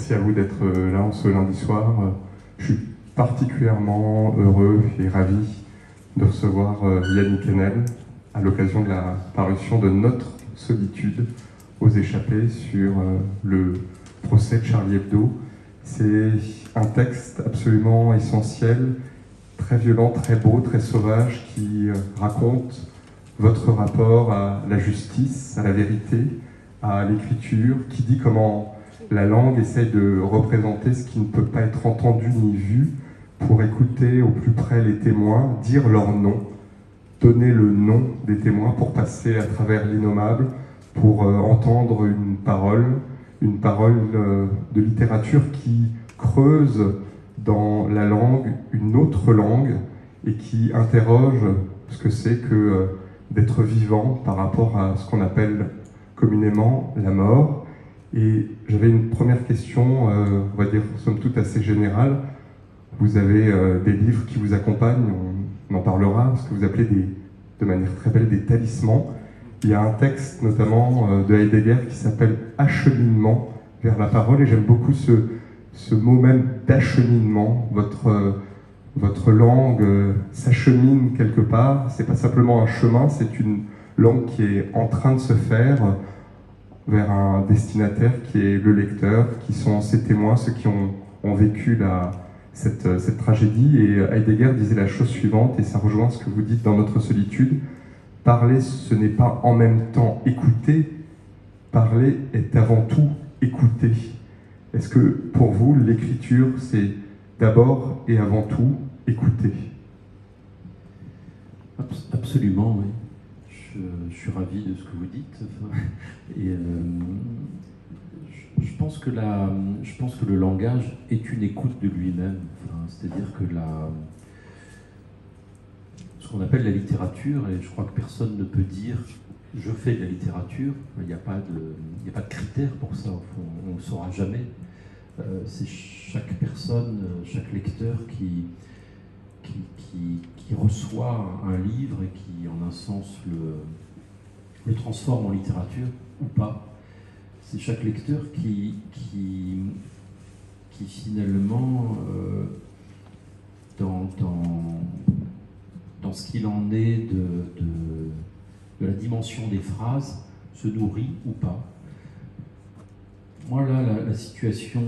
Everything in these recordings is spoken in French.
Merci à vous d'être là en ce lundi soir. Je suis particulièrement heureux et ravi de recevoir Yannick Enel à l'occasion de la parution de Notre solitude aux échappées sur le procès de Charlie Hebdo. C'est un texte absolument essentiel, très violent, très beau, très sauvage, qui raconte votre rapport à la justice, à la vérité, à l'écriture, qui dit comment la langue essaie de représenter ce qui ne peut pas être entendu ni vu pour écouter au plus près les témoins, dire leur nom, donner le nom des témoins pour passer à travers l'innommable, pour entendre une parole de littérature qui creuse dans la langue une autre langue et qui interroge ce que c'est que d'être vivant par rapport à ce qu'on appelle communément la mort. Et j'avais une première question, on va dire somme toute assez générale. Vous avez des livres qui vous accompagnent, on en parlera, ce que vous appelez de manière très belle des talismans. Il y a un texte notamment de Heidegger qui s'appelle « Acheminement vers la parole » et j'aime beaucoup ce mot même d'acheminement. Votre langue s'achemine quelque part, c'est pas simplement un chemin, c'est une langue qui est en train de se faire vers un destinataire qui est le lecteur, qui sont ses témoins, ceux qui ont vécu cette tragédie. Et Heidegger disait la chose suivante, et ça rejoint ce que vous dites dans Notre solitude: parler, ce n'est pas en même temps écouter, parler est avant tout écouter. Est-ce que pour vous, l'écriture, c'est d'abord et avant tout écouter? Absolument, oui. Je suis ravi de ce que vous dites. Et je pense que le langage est une écoute de lui-même. C'est-à-dire que ce qu'on appelle la littérature, et je crois que personne ne peut dire « je fais de la littérature », il n'y a pas de critère pour ça, on ne le saura jamais. C'est chaque personne, chaque lecteur qui reçoit un livre et qui, en un sens, le transforme en littérature ou pas. C'est chaque lecteur qui finalement, dans ce qu'il en est de la dimension des phrases, se nourrit ou pas. Moi, là, la situation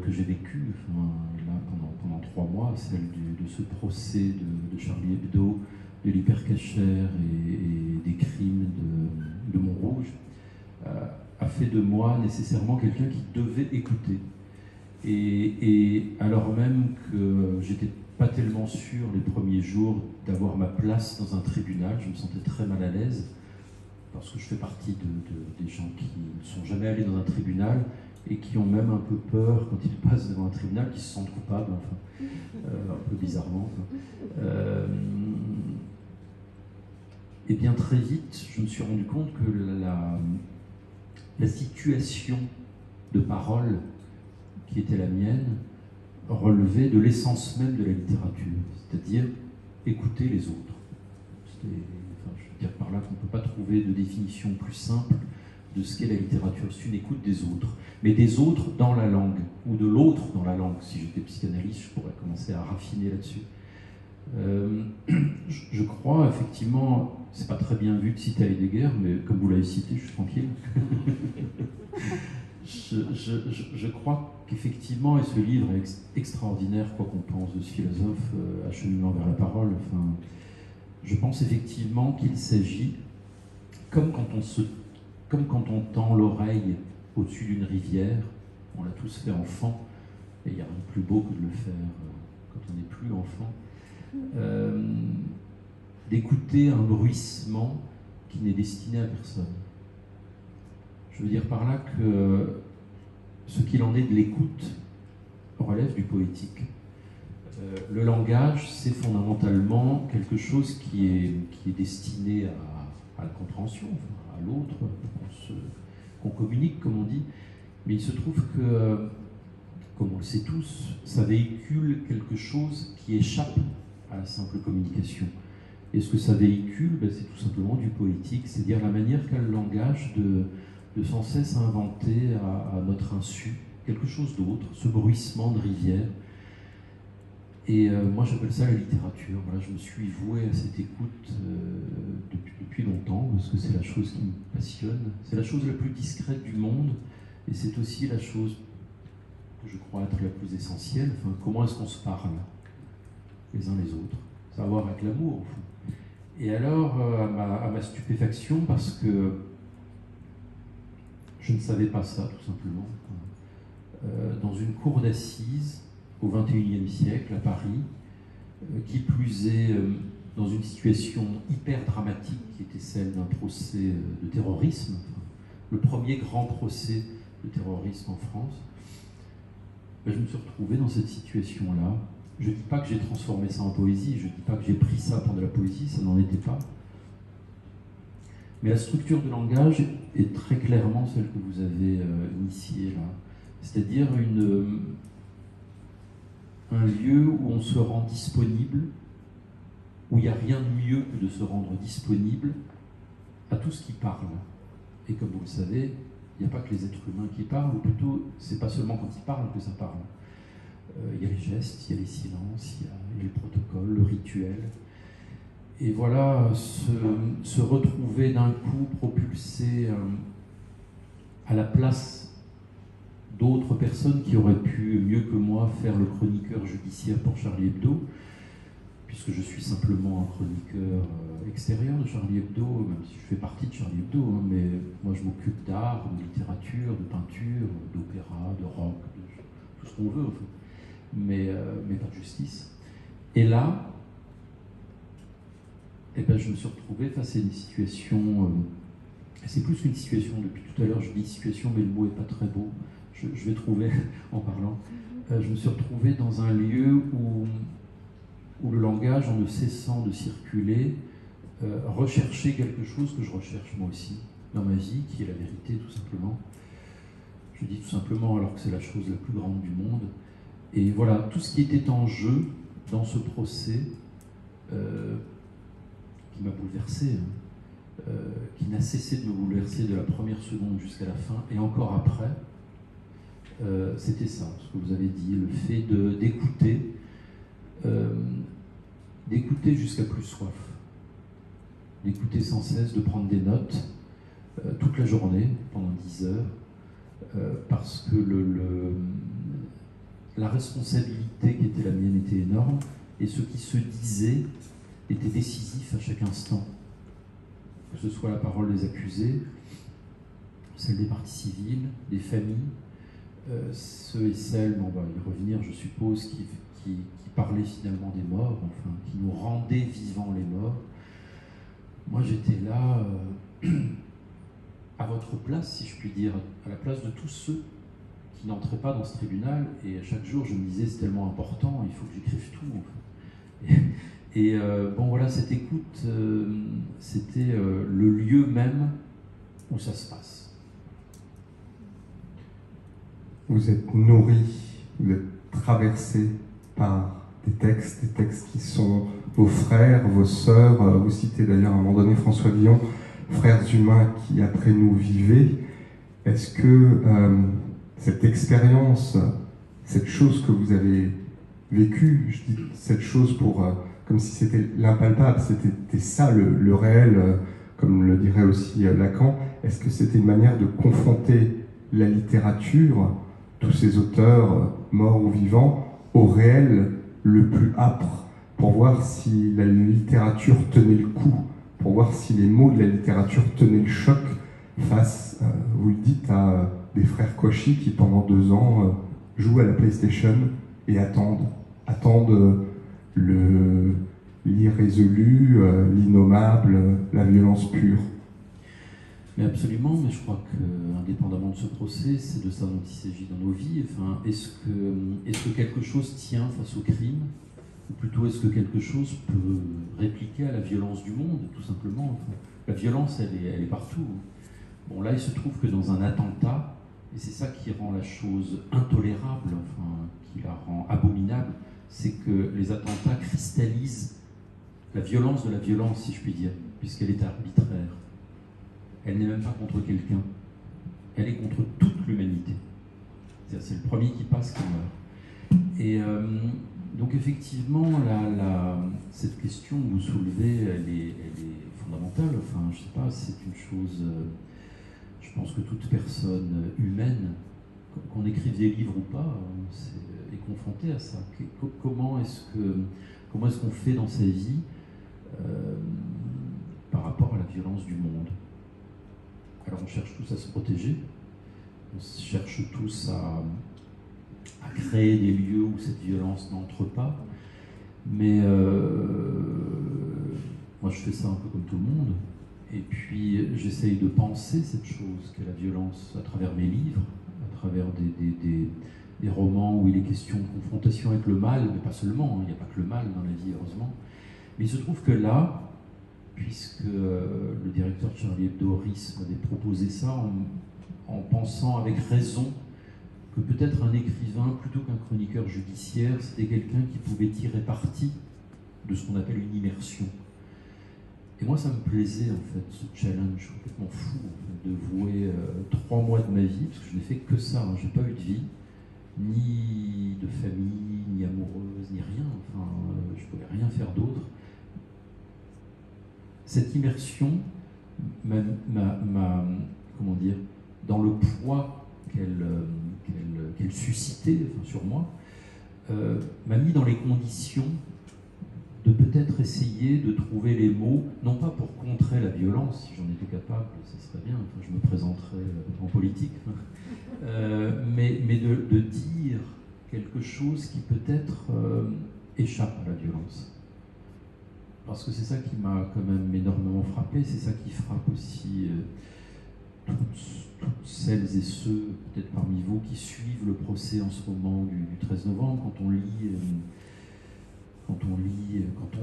que j'ai vécue là, pendant 3 mois, celle de ce procès de Charlie Hebdo, de l'hypercacher et des crimes de Montrouge, a fait de moi nécessairement quelqu'un qui devait écouter. Et alors même que j'étais pas tellement sûr les premiers jours d'avoir ma place dans un tribunal, je me sentais très mal à l'aise, parce que je fais partie des gens qui ne sont jamais allés dans un tribunal et qui ont même un peu peur quand ils passent devant un tribunal, qui se sentent coupables, un peu bizarrement. Et bien très vite, je me suis rendu compte que la situation de parole qui était la mienne relevait de l'essence même de la littérature, c'est-à-dire écouter les autres. Je veux dire par là qu'on ne peut pas trouver de définition plus simple de ce qu'est la littérature. C'est une écoute des autres, mais des autres dans la langue, ou de l'autre dans la langue. Si j'étais psychanalyste, je pourrais commencer à raffiner là-dessus. Je crois effectivement, c'est pas très bien vu de citer Heidegger, mais comme vous l'avez cité, je suis tranquille. Je crois qu'effectivement, et ce livre est extraordinaire, quoi qu'on pense de ce philosophe, Acheminement vers la parole, je pense effectivement qu'il s'agit, comme quand on tend l'oreille au-dessus d'une rivière, on l'a tous fait enfant, et il n'y a rien de plus beau que de le faire quand on n'est plus enfant, d'écouter un bruissement qui n'est destiné à personne. Je veux dire par là que ce qu'il en est de l'écoute relève du poétique. Le langage, c'est fondamentalement quelque chose qui est destiné à la compréhension, à l'autre, qu'on communique, comme on dit. Mais il se trouve que, comme on le sait tous, ça véhicule quelque chose qui échappe à la simple communication. Et ce que ça véhicule, c'est tout simplement du poétique, c'est-à-dire la manière qu'a le langage de sans cesse inventer à notre insu quelque chose d'autre, ce bruissement de rivière. Et moi j'appelle ça la littérature. Voilà, je me suis voué à cette écoute depuis longtemps, parce que c'est la chose qui me passionne. C'est la chose la plus discrète du monde, et c'est aussi la chose que je crois être la plus essentielle. Enfin, comment est-ce qu'on se parle les uns les autres? Ça a à voir avec l'amour, au fond. Et alors, à ma stupéfaction, parce que je ne savais pas ça, tout simplement, dans une cour d'assises, au XXIe siècle, à Paris, qui plus est dans une situation hyper dramatique qui était celle d'un procès de terrorisme, le premier grand procès de terrorisme en France, ben, je me suis retrouvé dans cette situation-là. Je ne dis pas que j'ai transformé ça en poésie, je ne dis pas que j'ai pris ça pour de la poésie, ça n'en était pas. Mais la structure de langage est très clairement celle que vous avez initiée là, c'est-à-dire un lieu où on se rend disponible, où il n'y a rien de mieux que de se rendre disponible à tout ce qui parle. Et comme vous le savez, il n'y a pas que les êtres humains qui parlent, ou plutôt, c'est pas seulement quand ils parlent que ça parle. Il y a les gestes, il y a les silences, il y a le protocole, le rituel. Et voilà, se retrouver d'un coup propulsé à la place d'autres personnes qui auraient pu, mieux que moi, faire le chroniqueur judiciaire pour Charlie Hebdo, puisque je suis simplement un chroniqueur extérieur de Charlie Hebdo, même si je fais partie de Charlie Hebdo, hein, mais moi je m'occupe d'art, de littérature, de peinture, d'opéra, de rock, de tout ce qu'on veut, enfin. Mais pas de justice. Et là, eh ben, je me suis retrouvé face à une situation, c'est plus qu'une situation, depuis tout à l'heure je dis situation, mais le mot n'est pas très beau, je vais trouver en parlant, je me suis retrouvé dans un lieu où le langage, en ne cessant de circuler, recherchait quelque chose que je recherche moi aussi dans ma vie, qui est la vérité tout simplement. Je dis tout simplement alors que c'est la chose la plus grande du monde. Et voilà, tout ce qui était en jeu dans ce procès, qui m'a bouleversé, qui n'a cessé de me bouleverser de la première seconde jusqu'à la fin, et encore après, c'était ça, ce que vous avez dit, le fait d'écouter jusqu'à plus soif, d'écouter sans cesse, de prendre des notes toute la journée, pendant 10 heures, parce que la responsabilité qui était la mienne était énorme, et ce qui se disait était décisif à chaque instant, que ce soit la parole des accusés, celle des parties civiles, des familles, ceux et celles, on va y revenir je suppose, qui parlaient finalement des morts, enfin, qui nous rendaient vivants les morts. Moi j'étais là, à votre place, si je puis dire, à la place de tous ceux qui n'entraient pas dans ce tribunal, et chaque jour je me disais c'est tellement important, il faut que j'écrive tout. Enfin. Et bon voilà, cette écoute, c'était le lieu même où ça se passe. Vous êtes nourri, vous êtes traversé par des textes qui sont vos frères, vos sœurs. Vous citez d'ailleurs à un moment donné François Villon, frères humains qui après nous vivaient. Est-ce que cette expérience, cette chose que vous avez vécue, je dis cette chose pour comme si c'était l'impalpable, c'était ça le réel, comme le dirait aussi Lacan, est-ce que c'était une manière de confronter la littérature, tous ces auteurs, morts ou vivants, au réel le plus âpre, pour voir si la littérature tenait le coup, pour voir si les mots de la littérature tenaient le choc face, vous le dites, à des frères Kouachi qui pendant 2 ans jouent à la PlayStation et attendent l'irrésolu, l'innommable, la violence pure. Mais absolument, mais je crois que, indépendamment de ce procès, c'est de ça dont il s'agit dans nos vies. Enfin, est-ce que quelque chose tient face au crime, ou plutôt est-ce que quelque chose peut répliquer à la violence du monde, tout simplement? Enfin, la violence, elle est partout. Bon, là, il se trouve que dans un attentat, et c'est ça qui rend la chose intolérable, enfin, qui la rend abominable, c'est que les attentats cristallisent la violence de la violence, si je puis dire, puisqu'elle est arbitraire. Elle n'est même pas contre quelqu'un, elle est contre toute l'humanité. C'est le premier qui passe qui meurt. Et donc effectivement, cette question que vous soulevez, elle est fondamentale. Enfin, je sais pas, c'est une chose... je pense que toute personne humaine, qu'on écrive des livres ou pas, est confrontée à ça. Comment est-ce qu'on fait dans sa vie par rapport à la violence du monde? Alors on cherche tous à se protéger, on cherche tous à créer des lieux où cette violence n'entre pas, mais moi je fais ça un peu comme tout le monde, et puis j'essaye de penser cette chose qu'est la violence à travers mes livres, à travers des romans où il est question de confrontation avec le mal, mais pas seulement, hein, il n'y a pas que le mal dans la vie heureusement, mais il se trouve que là, puisque le directeur Charlie Hebdo, Riss, m'avait proposé ça en pensant avec raison que peut-être un écrivain, plutôt qu'un chroniqueur judiciaire, c'était quelqu'un qui pouvait tirer parti de ce qu'on appelle une immersion. Et moi, ça me plaisait, en fait, ce challenge complètement fou, en fait, de vouer 3 mois de ma vie, parce que je n'ai fait que ça, hein, j'ai pas eu de vie, ni de famille, ni amoureuse, ni rien, enfin, je pouvais rien faire d'autre. Cette immersion comment dire, dans le poids qu'elle suscitait sur moi, m'a mis dans les conditions de peut-être essayer de trouver les mots, non pas pour contrer la violence, si j'en étais capable, ça serait bien, enfin, je me présenterais en politique, mais de dire quelque chose qui peut-être échappe à la violence. Parce que c'est ça qui m'a quand même énormément frappé, c'est ça qui frappe aussi toutes celles et ceux, peut-être parmi vous, qui suivent le procès en ce moment du 13 novembre, quand on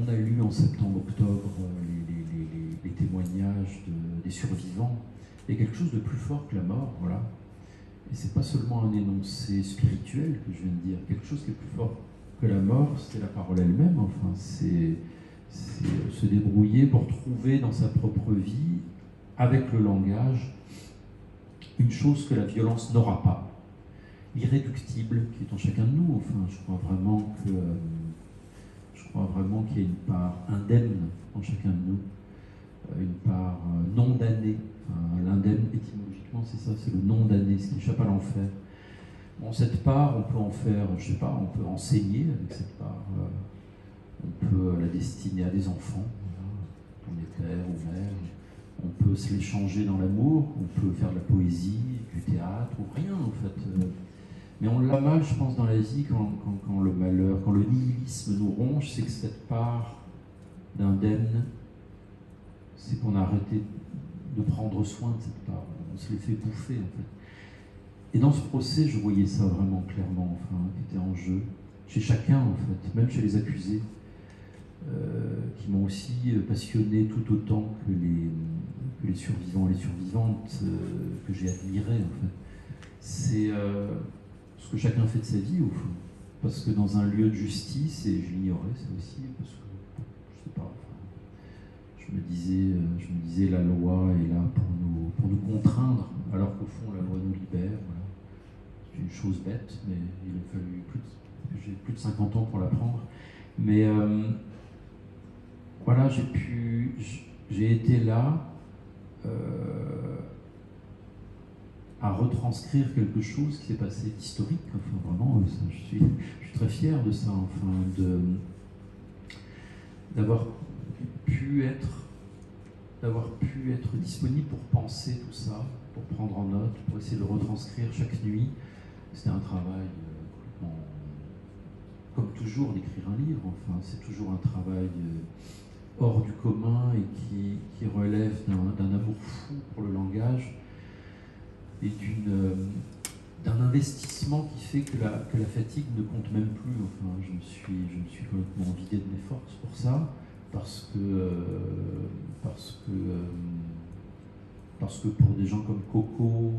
a lu en septembre-octobre les témoignages des survivants, il y a quelque chose de plus fort que la mort, voilà. Et c'est pas seulement un énoncé spirituel que je viens de dire, quelque chose qui est plus fort que la mort, c'est la parole elle-même, enfin, c'est se débrouiller pour trouver dans sa propre vie, avec le langage, une chose que la violence n'aura pas, l'irréductible qui est en chacun de nous. Enfin, je crois vraiment qu'il y a une part indemne en chacun de nous, une part non damnée. Enfin, l'indemne, étymologiquement, c'est ça, c'est le non damné, ce qui échappe à l'enfer. Bon, cette part, on peut en faire, je sais pas, on peut enseigner avec cette part. On peut la destiner à des enfants, voilà. On est père ou mère, on peut se l'échanger dans l'amour, on peut faire de la poésie, du théâtre, ou rien en fait. Mais on l'a mal, je pense, dans la vie quand le malheur, quand le nihilisme nous ronge, c'est que cette part d'indemne, c'est qu'on a arrêté de prendre soin de cette part, on se les fait bouffer en fait. Et dans ce procès, je voyais ça vraiment clairement, enfin, qui était en jeu, chez chacun en fait, même chez les accusés. Qui m'ont aussi passionné tout autant que les survivants et les survivantes que j'ai admirés en fait. C'est ce que chacun fait de sa vie au fond. Parce que dans un lieu de justice, et je l'ignorais ça aussi, parce que je sais pas, enfin, je me disais la loi est là pour nous contraindre, alors qu'au fond la loi nous libère. Voilà. C'est une chose bête, mais il a fallu j'ai plus de 50 ans pour l'apprendre. Mais voilà, j'ai été là à retranscrire quelque chose qui s'est passé d'historique. Enfin, vraiment, je suis très fier de ça, enfin, d'avoir pu être disponible pour penser tout ça, pour prendre en note, pour essayer de le retranscrire chaque nuit. C'était un travail complètement, comme toujours, d'écrire un livre. Enfin, c'est toujours un travail hors du commun et qui relève d'un amour fou pour le langage et d'un investissement qui fait que la fatigue ne compte même plus. Enfin, je me suis complètement vidé de mes forces pour ça, parce que pour des gens comme Coco,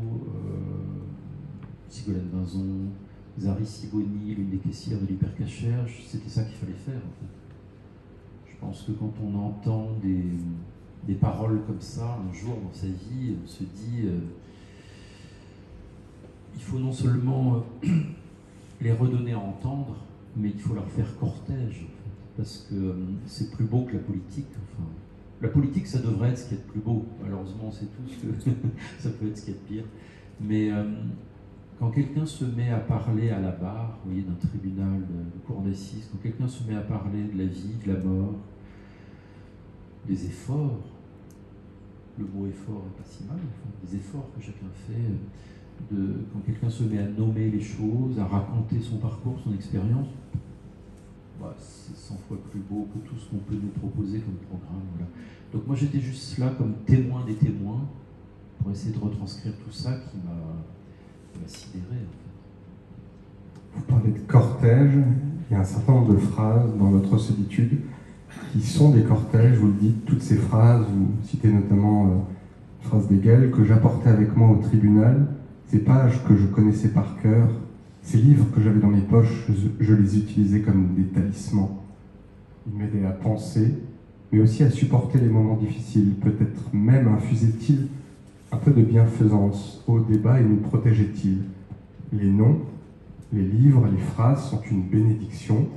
Sigolène Vinzon, Zari Siboni, l'une des caissières de l'Hypercachère, c'était ça qu'il fallait faire en fait. Je pense que quand on entend des paroles comme ça un jour dans sa vie, on se dit il faut non seulement les redonner à entendre, mais il faut leur faire cortège, en fait, parce que c'est plus beau que la politique. Enfin, la politique, ça devrait être ce qu'il y a de plus beau. Malheureusement, on sait tous que ça peut être ce qu'il y a de pire. Mais quand quelqu'un se met à parler à la barre, vous voyez, d'un tribunal de cour d'assises, quand quelqu'un se met à parler de la vie, de la mort, des efforts, le mot effort n'est pas si mal, enfin, des efforts que chacun fait, quand quelqu'un se met à nommer les choses, à raconter son parcours, son expérience, bah, c'est 100 fois plus beau que tout ce qu'on peut nous proposer comme programme. Voilà. Donc moi j'étais juste là comme témoin des témoins pour essayer de retranscrire tout ça qui m'a sidéré. En fait. Vous parlez de cortège, il y a un certain nombre de phrases dans Notre solitude qui sont des cortèges, vous le dites, toutes ces phrases, vous citez notamment une phrase d'Hegel que j'apportais avec moi au tribunal, ces pages que je connaissais par cœur, ces livres que j'avais dans mes poches, je les utilisais comme des talismans. Ils m'aidaient à penser, mais aussi à supporter les moments difficiles, peut-être même infusait-il un peu de bienfaisance au débat et nous protégeait-il. Les noms, les livres, les phrases sont une bénédiction.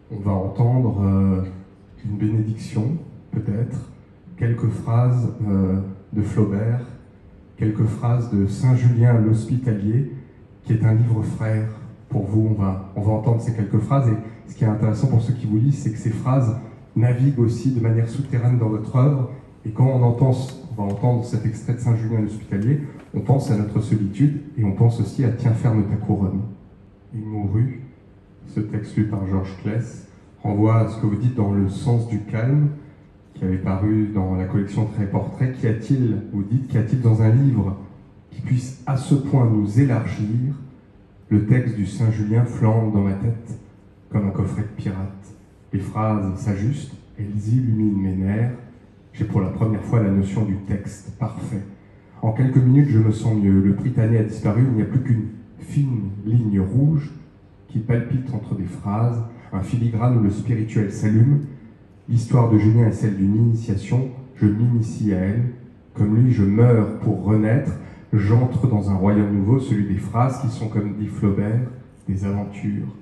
On va entendre une bénédiction, peut-être, quelques phrases de Flaubert, quelques phrases de Saint-Julien l'Hospitalier, qui est un livre frère pour vous. On va entendre ces quelques phrases, et ce qui est intéressant pour ceux qui vous lisent, c'est que ces phrases naviguent aussi de manière souterraine dans votre œuvre, et quand on va entendre cet extrait de Saint-Julien l'Hospitalier, on pense à notre solitude, et on pense aussi à « Tiens, ferme ta couronne ». Il mourut, ce texte lu par Georges Claes, renvoie à ce que vous dites dans Le sens du calme, qui avait paru dans la collection Traits et Portraits. Qu'y a-t-il, vous dites, qu'y a-t-il dans un livre qui puisse à ce point nous élargir? Le texte du Saint-Julien flambe dans ma tête comme un coffret de pirate. Les phrases s'ajustent, elles illuminent mes nerfs. J'ai pour la première fois la notion du texte parfait. En quelques minutes, je me sens mieux. Le Prytanée a disparu, il n'y a plus qu'une fine ligne rouge qui palpite entre des phrases, un filigrane où le spirituel s'allume. L'histoire de Julien est celle d'une initiation. Je m'initie à elle. Comme lui, je meurs pour renaître. J'entre dans un royaume nouveau, celui des phrases qui sont, comme dit Flaubert, des aventures.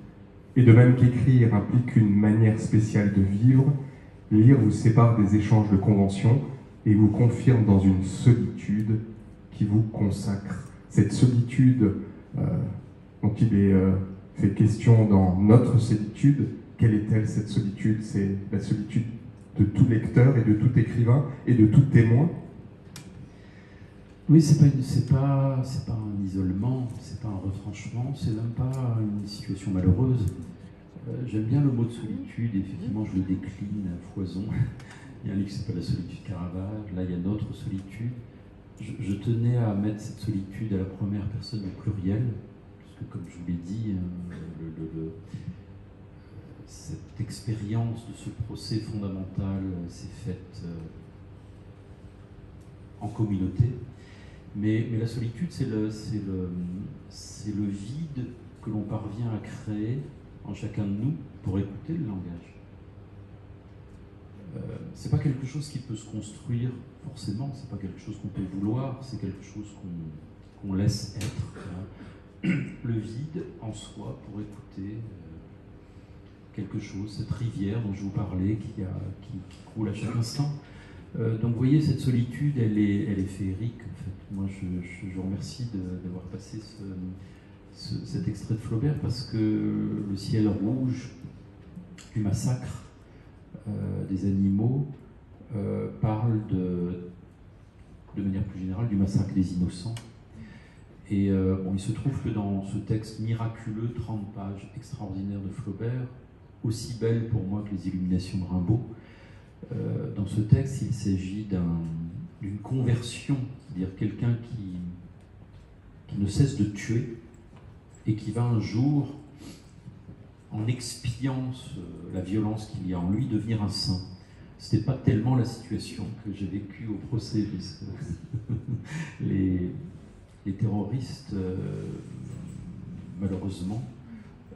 Et de même qu'écrire implique une manière spéciale de vivre, lire vous sépare des échanges de conventions et vous confirme dans une solitude qui vous consacre. Cette solitude dont il est fait question dans Notre solitude, quelle est-elle cette solitude? C'est la solitude de tout lecteur et de tout écrivain et de tout témoin. Oui, c'est pas un isolement, c'est pas un retranchement, c'est même pas une situation malheureuse. J'aime bien le mot de solitude, et effectivement je le décline à foison. Il y a un livre qui s'appelle La solitude Caravage, là il y a Notre solitude. Je tenais à mettre cette solitude à la première personne au pluriel, puisque comme je vous l'ai dit, cette expérience de ce procès fondamental s'est faite en communauté. Mais la solitude, c'est le vide que l'on parvient à créer en chacun de nous pour écouter le langage. C'est pas quelque chose qui peut se construire forcément, c'est pas quelque chose qu'on peut vouloir, c'est quelque chose qu'on laisse être. Le vide en soi pour écouter quelque chose, cette rivière dont je vous parlais qui coule à chaque instant. Donc vous voyez, cette solitude, elle est féerique en fait. Moi je vous remercie d'avoir passé cet extrait de Flaubert, parce que le ciel rouge du massacre des animaux parle de manière plus générale du massacre des innocents. Et il se trouve que dans ce texte miraculeux, 30 pages extraordinaires de Flaubert, aussi belles pour moi que les Illuminations de Rimbaud, dans ce texte, il s'agit d'une conversion, c'est-à-dire quelqu'un qui ne cesse de tuer et qui va un jour, en expiant la violence qu'il y a en lui, devenir un saint. Ce n'était pas tellement la situation que j'ai vécue au procès, puisque les terroristes, malheureusement,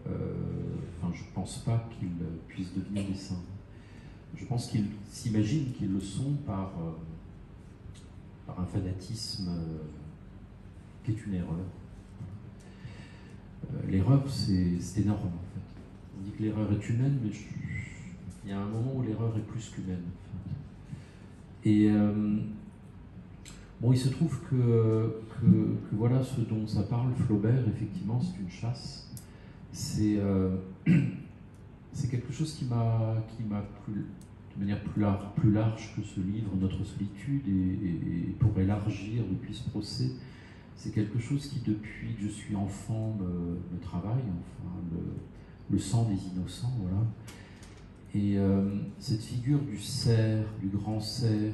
je ne pense pas qu'ils puissent devenir des saints. Je pense qu'ils s'imaginent qu'ils le sont par un fanatisme qui est une erreur. l'erreur, c'est énorme en fait. On dit que l'erreur est humaine, mais il y a un moment où l'erreur est plus qu'humaine. En fait. Et bon, il se trouve que voilà ce dont ça parle, Flaubert, effectivement, c'est une chasse. C'est quelque chose qui m'a plu de manière plus large que ce livre, Notre solitude, et pour élargir depuis ce procès, c'est quelque chose qui, depuis que je suis enfant, me travaille, enfin, le sang des innocents, voilà. Et cette figure du cerf, du grand cerf,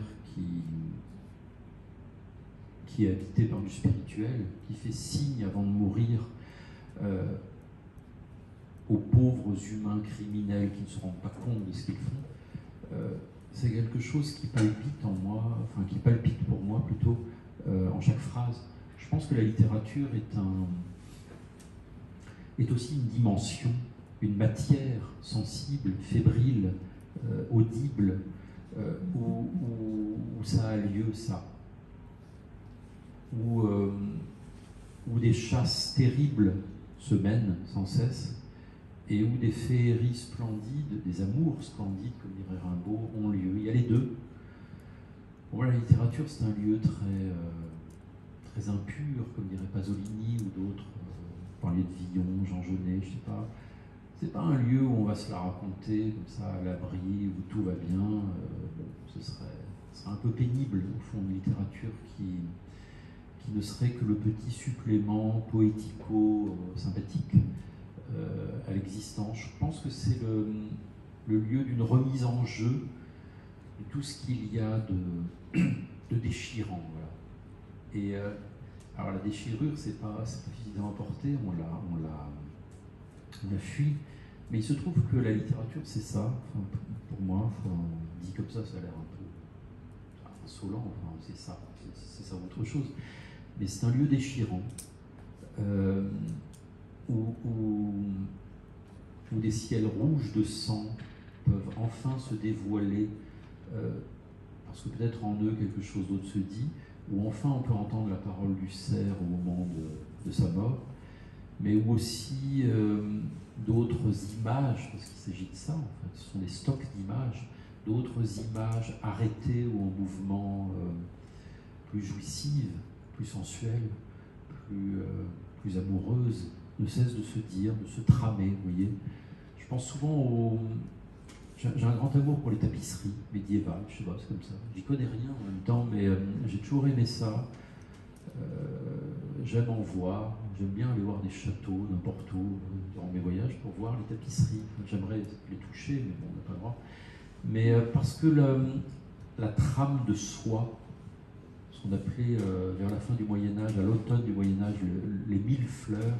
qui est habité par du spirituel, qui fait signe avant de mourir aux pauvres humains criminels qui ne se rendent pas compte de ce qu'ils font, c'est quelque chose qui palpite en moi, enfin qui palpite pour moi plutôt en chaque phrase. Je pense que la littérature est aussi une dimension, une matière sensible, fébrile, audible, où ça a lieu, ça. Où des chasses terribles se mènent sans cesse, et où des féeries splendides, des amours splendides, comme dirait Rimbaud, ont lieu. Il y a les deux. Pour moi, la littérature, c'est un lieu très impur, comme dirait Pasolini ou d'autres. Vous parliez de Villon, Jean Genet, je sais pas. C'est pas un lieu où on va se la raconter comme ça à l'abri, où tout va bien. Ce serait un peu pénible, au fond, une littérature qui ne serait que le petit supplément poético-sympathique à l'existence. Je pense que c'est le lieu d'une remise en jeu de tout ce qu'il y a de déchirant. Voilà. Et alors la déchirure, c'est pas évident à porter, on la fuit, mais il se trouve que la littérature, c'est ça. Enfin, pour moi, dit comme ça a l'air un peu insolent. Enfin, c'est ça autre chose. Mais c'est un lieu déchirant, où des ciels rouges de sang peuvent enfin se dévoiler, parce que peut-être en eux quelque chose d'autre se dit, où enfin on peut entendre la parole du cerf au moment de sa mort, mais où aussi d'autres images, parce qu'il s'agit de ça en fait, ce sont des stocks d'images, d'autres images arrêtées ou en mouvement, plus jouissives, plus sensuelles, plus amoureuses, ne cessent de se dire, de se tramer, vous voyez. Je pense souvent j'ai un grand amour pour les tapisseries médiévales, je sais pas, c'est comme ça. J'y connais rien en même temps, mais j'ai toujours aimé ça. J'aime en voir, j'aime bien aller voir des châteaux, n'importe où, durant mes voyages, pour voir les tapisseries. J'aimerais les toucher, mais bon, on n'a pas le droit. Mais parce que la trame de soie, ce qu'on appelait vers la fin du Moyen-Âge, à l'automne du Moyen-Âge, les 1000 fleurs,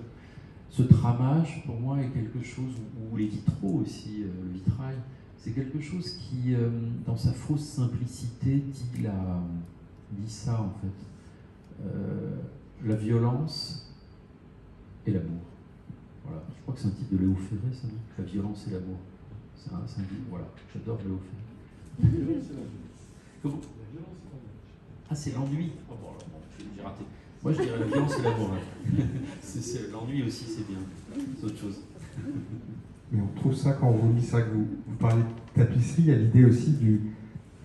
ce tramage, pour moi, est quelque chose, ou les vitraux aussi, le vitrail, c'est quelque chose qui, dans sa fausse simplicité, dit ça, en fait. La violence et l'amour. Voilà. Je crois que c'est un titre de Léo Ferré, ça, non ? La violence et l'amour. C'est un livre, voilà. J'adore Léo Ferré. La violence et l'amour. Comment ? La violence et l'amour. Ah, c'est l'ennui. Oh, bon, alors, bon, j'ai raté. Moi, je dirais la violence et l'amour. L'ennui aussi, c'est bien. C'est autre chose. Mais on trouve ça, quand on lit ça, que vous parlez de tapisserie, il y a l'idée aussi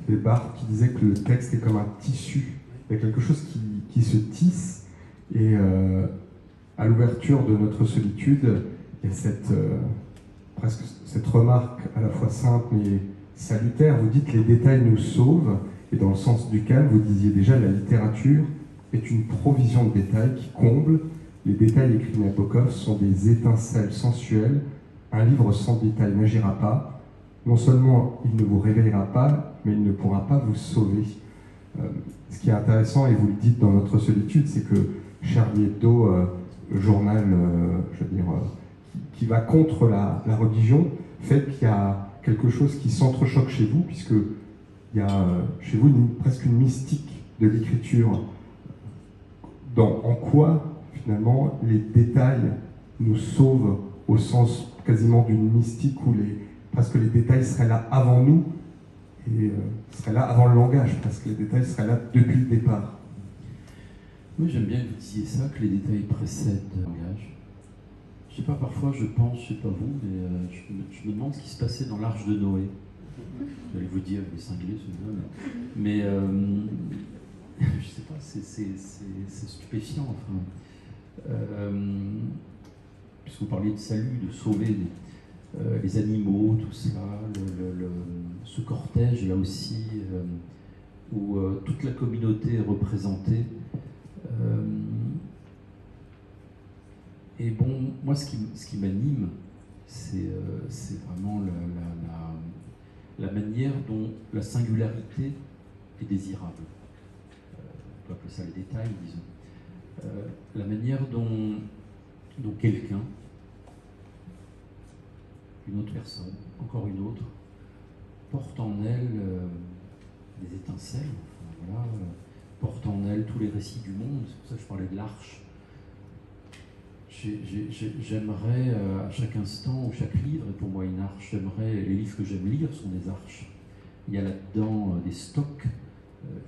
des Barthes qui disait que le texte est comme un tissu. Il y a quelque chose qui se tisse, et à l'ouverture de Notre solitude, il y a presque cette remarque à la fois simple mais salutaire. Vous dites que les détails nous sauvent, et dans le sens duquel vous disiez déjà la littérature est une provision de détails qui comble. Les détails écrits Nabokov sont des étincelles sensuelles. Un livre sans détails n'agira pas. Non seulement il ne vous réveillera pas, mais il ne pourra pas vous sauver. Ce qui est intéressant, et vous le dites dans Notre solitude, c'est que Charlie Hebdo, journal, qui va contre la religion, fait qu'il y a quelque chose qui s'entrechoque chez vous, puisque il y a chez vous presque une mystique de l'écriture. En quoi, finalement, les détails nous sauvent, au sens quasiment d'une mystique où presque les détails seraient là avant nous, et seraient là avant le langage, parce que les détails seraient là depuis le départ. Oui, j'aime bien que vous disiez ça, que les détails précèdent le langage. Je sais pas, parfois je pense, je sais pas vous, mais je me demande ce qui se passait dans l'Arche de Noé. J'allais vous dire, il est cinglé celui-là, mais je sais pas, c'est stupéfiant. Enfin, puisque vous parliez de salut, de sauver les animaux, tout cela, ce cortège là aussi, où toute la communauté est représentée. Et bon, moi ce qui m'anime, c'est vraiment la manière dont la singularité est désirable. On peut appeler ça les détails, disons. La manière dont quelqu'un, une autre personne, encore une autre, porte en elle des étincelles, enfin, voilà, porte en elle tous les récits du monde. C'est pour ça que je parlais de l'arche. J'aimerais à chaque instant, ou chaque livre est pour moi une arche. Les livres que j'aime lire sont des arches. Il y a là-dedans des stocks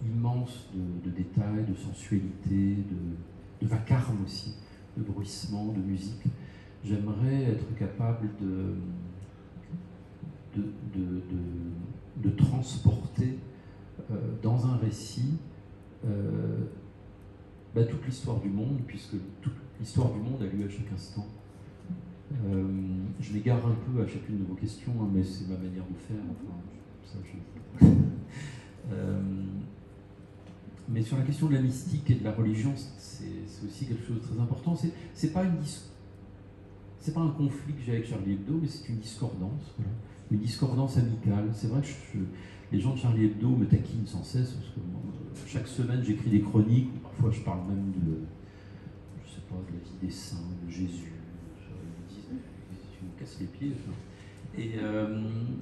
immenses de détails, de sensualité, de vacarme aussi, de bruissement, de musique. J'aimerais être capable de transporter dans un récit toute l'histoire du monde, puisque toute l'histoire du monde a lieu à chaque instant. Je m'égare un peu à chacune de vos questions, hein, mais c'est ma manière de faire. Enfin, mais sur la question de la mystique et de la religion, c'est aussi quelque chose de très important. C'est pas un conflit que j'ai avec Charlie Hebdo, mais c'est une discordance, voilà. Une discordance amicale. C'est vrai que les gens de Charlie Hebdo me taquinent sans cesse, parce que chaque semaine j'écris des chroniques, où parfois je parle même de la vie des saints, de Jésus. Ils me disent, tu me casses les pieds. Enfin. Et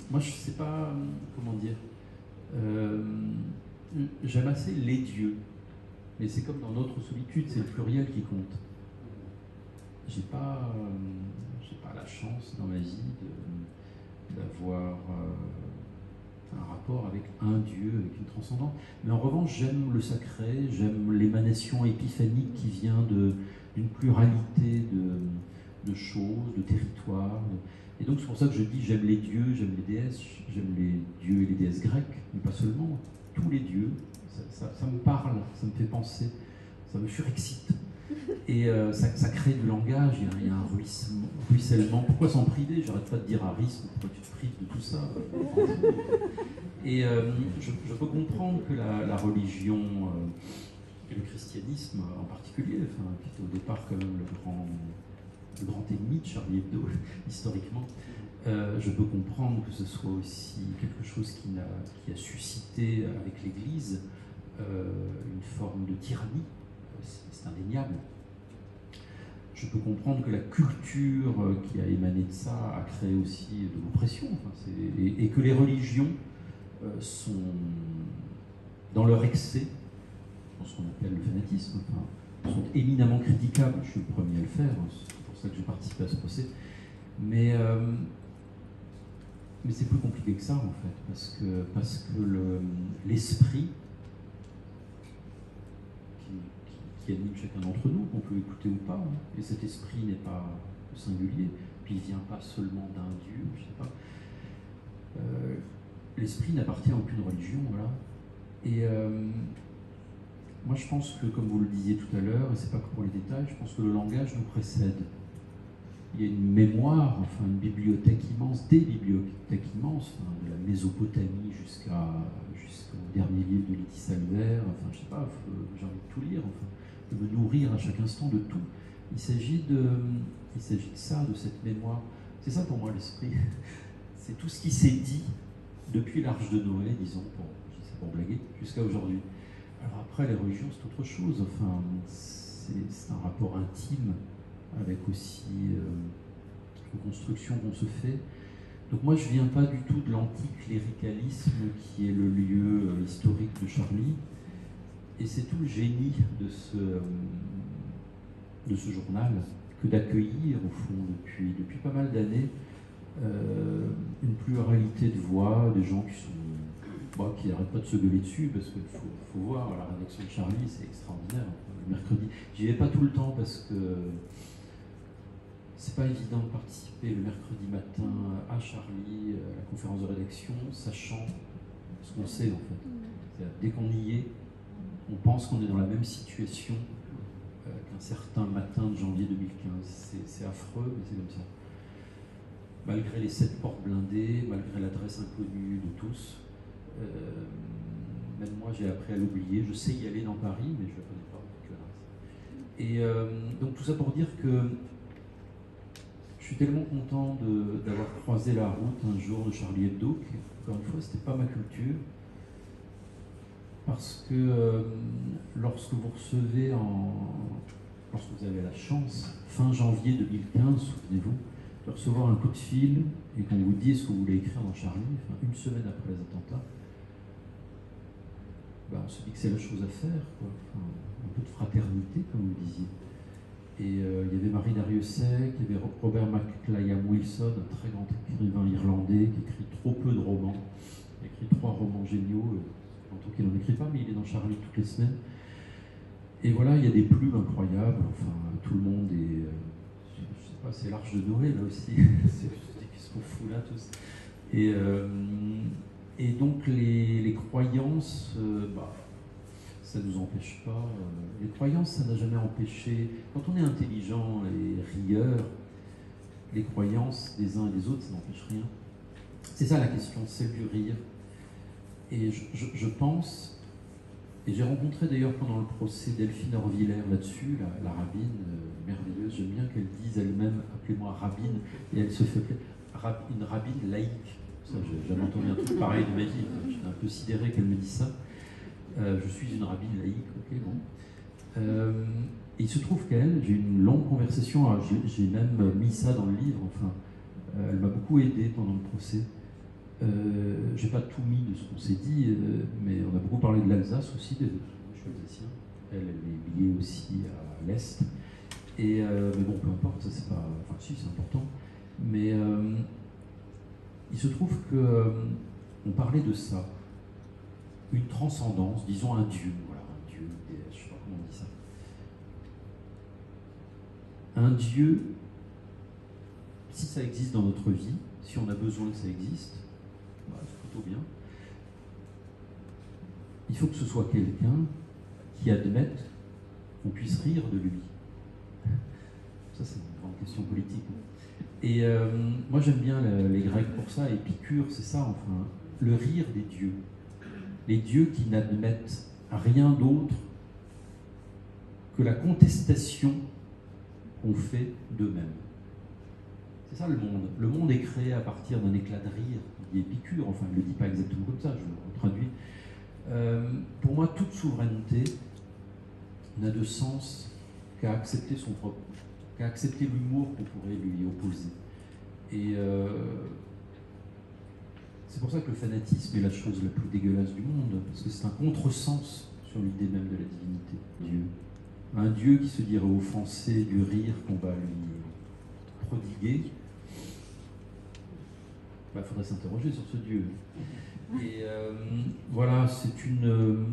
moi je sais pas, comment dire, j'aime assez les dieux, mais c'est comme dans notre solitude, c'est le pluriel qui compte. J'ai pas la chance dans ma vie d'avoir un rapport avec un Dieu, avec une transcendance. Mais en revanche, j'aime le sacré, j'aime l'émanation épiphanique qui vient d'une pluralité de choses, de territoires. Et donc c'est pour ça que je dis j'aime les dieux, j'aime les déesses, j'aime les dieux et les déesses grecques, mais pas seulement. Tous les dieux, ça me parle, ça me fait penser, ça me surexcite. Et ça crée du langage, il y a un ruissellement. Pourquoi s'en priver? J'arrête pas de dire à Risme, pourquoi tu te prives de tout ça? Et je peux comprendre que la religion, et le christianisme en particulier, enfin, qui était au départ quand même le grand ennemi de Charlie Hebdo, historiquement, je peux comprendre que ce soit aussi quelque chose qui a suscité avec l'Église une forme de tyrannie. C'est indéniable. Je peux comprendre que la culture qui a émané de ça a créé aussi de l'oppression, enfin, et que les religions sont, dans leur excès, dans ce qu'on appelle le fanatisme, enfin, sont éminemment critiquables. Je suis le premier à le faire, c'est pour ça que j'ai participé à ce procès. Mais c'est plus compliqué que ça, en fait, parce que l'esprit qui anime chacun d'entre nous, qu'on peut écouter ou pas, hein. Et cet esprit n'est pas singulier, puis il ne vient pas seulement d'un Dieu, je sais pas. L'esprit n'appartient à aucune religion, voilà. Et moi je pense que, comme vous le disiez tout à l'heure, et c'est pas que pour les détails, je pense que le langage nous précède. Il y a une mémoire, enfin une bibliothèque immense, des bibliothèques immenses, enfin, de la Mésopotamie jusqu'au dernier livre de Lydie Salver, enfin je sais pas, j'ai envie de tout lire, enfin, de me nourrir à chaque instant de tout. Il s'agit de ça, de cette mémoire. C'est ça pour moi l'esprit. C'est tout ce qui s'est dit depuis l'Arche de Noé, disons, pour blaguer, jusqu'à aujourd'hui. Alors après, les religions, c'est autre chose. Enfin, c'est un rapport intime avec aussi une construction qu'on se fait. Donc moi, je ne viens pas du tout de l'anticléricalisme qui est le lieu historique de Charlie. Et c'est tout le génie de ce journal que d'accueillir, au fond, depuis pas mal d'années, une pluralité de voix, des gens qui n'arrêtent pas de se gueuler dessus, parce qu'il faut voir, la rédaction de Charlie, c'est extraordinaire. Le mercredi, j'y vais pas tout le temps parce que c'est pas évident de participer le mercredi matin à Charlie, à la conférence de rédaction, sachant ce qu'on sait en fait. Dès qu'on y est, on pense qu'on est dans la même situation qu'un certain matin de janvier 2015. C'est affreux, mais c'est comme ça. Malgré les 7 portes blindées, malgré l'adresse inconnue de tous, même moi j'ai appris à l'oublier. Je sais y aller dans Paris, mais je ne la connais pas. Et donc tout ça pour dire que je suis tellement content d'avoir croisé la route un jour de Charlie Hebdo, qui, encore une fois, c'était pas ma culture. Parce que lorsque vous recevez, lorsque vous avez la chance, fin janvier 2015, souvenez-vous, de recevoir un coup de fil et qu'on vous dit ce que vous voulez écrire dans Charlie, enfin, une semaine après les attentats, ben, on se dit que c'est la chose à faire, quoi. Enfin, un peu de fraternité, comme vous disiez. Et il y avait Marie Dariussec, il y avait Robert McLean Wilson, un très grand écrivain irlandais qui écrit trop peu de romans. Il a écrit 3 romans géniaux, longtemps qu'il n'en écrit pas, mais il est dans Charlie toutes les semaines. Et voilà, il y a des plumes incroyables, enfin, tout le monde est... je sais pas, c'est l'Arche de Noé, là aussi. Qu'est-ce qu'on fout là, tous. Et donc, les croyances... ça ne nous empêche pas. Les croyances, ça n'a jamais empêché. Quand on est intelligent et rieur, les croyances des uns et des autres, ça n'empêche rien. C'est ça la question, celle du rire. Et je pense, et j'ai rencontré d'ailleurs pendant le procès Delphine Orvillers là-dessus, la rabbine merveilleuse, j'aime bien qu'elle dise elle-même, appelez-moi rabbine, et elle se fait une rabbine laïque. Ça, j'ai jamais entendu un truc pareil de ma vie, j'étais un peu sidéré qu'elle me dise ça. Je suis une rabbine laïque, ok, bon. Et il se trouve qu'elle, j'ai eu une longue conversation, j'ai même mis ça dans le livre, enfin, elle m'a beaucoup aidé pendant le procès. J'ai pas tout mis de ce qu'on s'est dit, mais on a beaucoup parlé de l'Alsace aussi, je suis alsacien, elle est liée aussi à l'Est. Et, mais bon, peu importe, ça c'est pas. Enfin, si, c'est important. Mais il se trouve qu'on parlait de ça. Une transcendance, disons un Dieu, voilà, un Dieu, je sais pas comment on dit ça. Un Dieu, si ça existe dans notre vie, si on a besoin que ça existe, bah, c'est plutôt bien. Il faut que ce soit quelqu'un qui admette qu'on puisse rire de lui. Ça, c'est une grande question politique. Et moi, j'aime bien les Grecs pour ça. Épicure, c'est ça, enfin, le rire des dieux. Les dieux qui n'admettent rien d'autre que la contestation qu'on fait d'eux-mêmes. C'est ça le monde. Le monde est créé à partir d'un éclat de rire, dit Épicure, enfin il ne le dit pas exactement comme ça, je le traduis. Pour moi, toute souveraineté n'a de sens qu'à accepter son propre, qu'à accepter l'humour qu'on pourrait lui opposer. Et c'est pour ça que le fanatisme est la chose la plus dégueulasse du monde, parce que c'est un contresens sur l'idée même de la divinité. Dieu. Un Dieu qui se dirait offensé du rire qu'on va lui prodiguer, il faudrait s'interroger sur ce Dieu. Et voilà, c'est une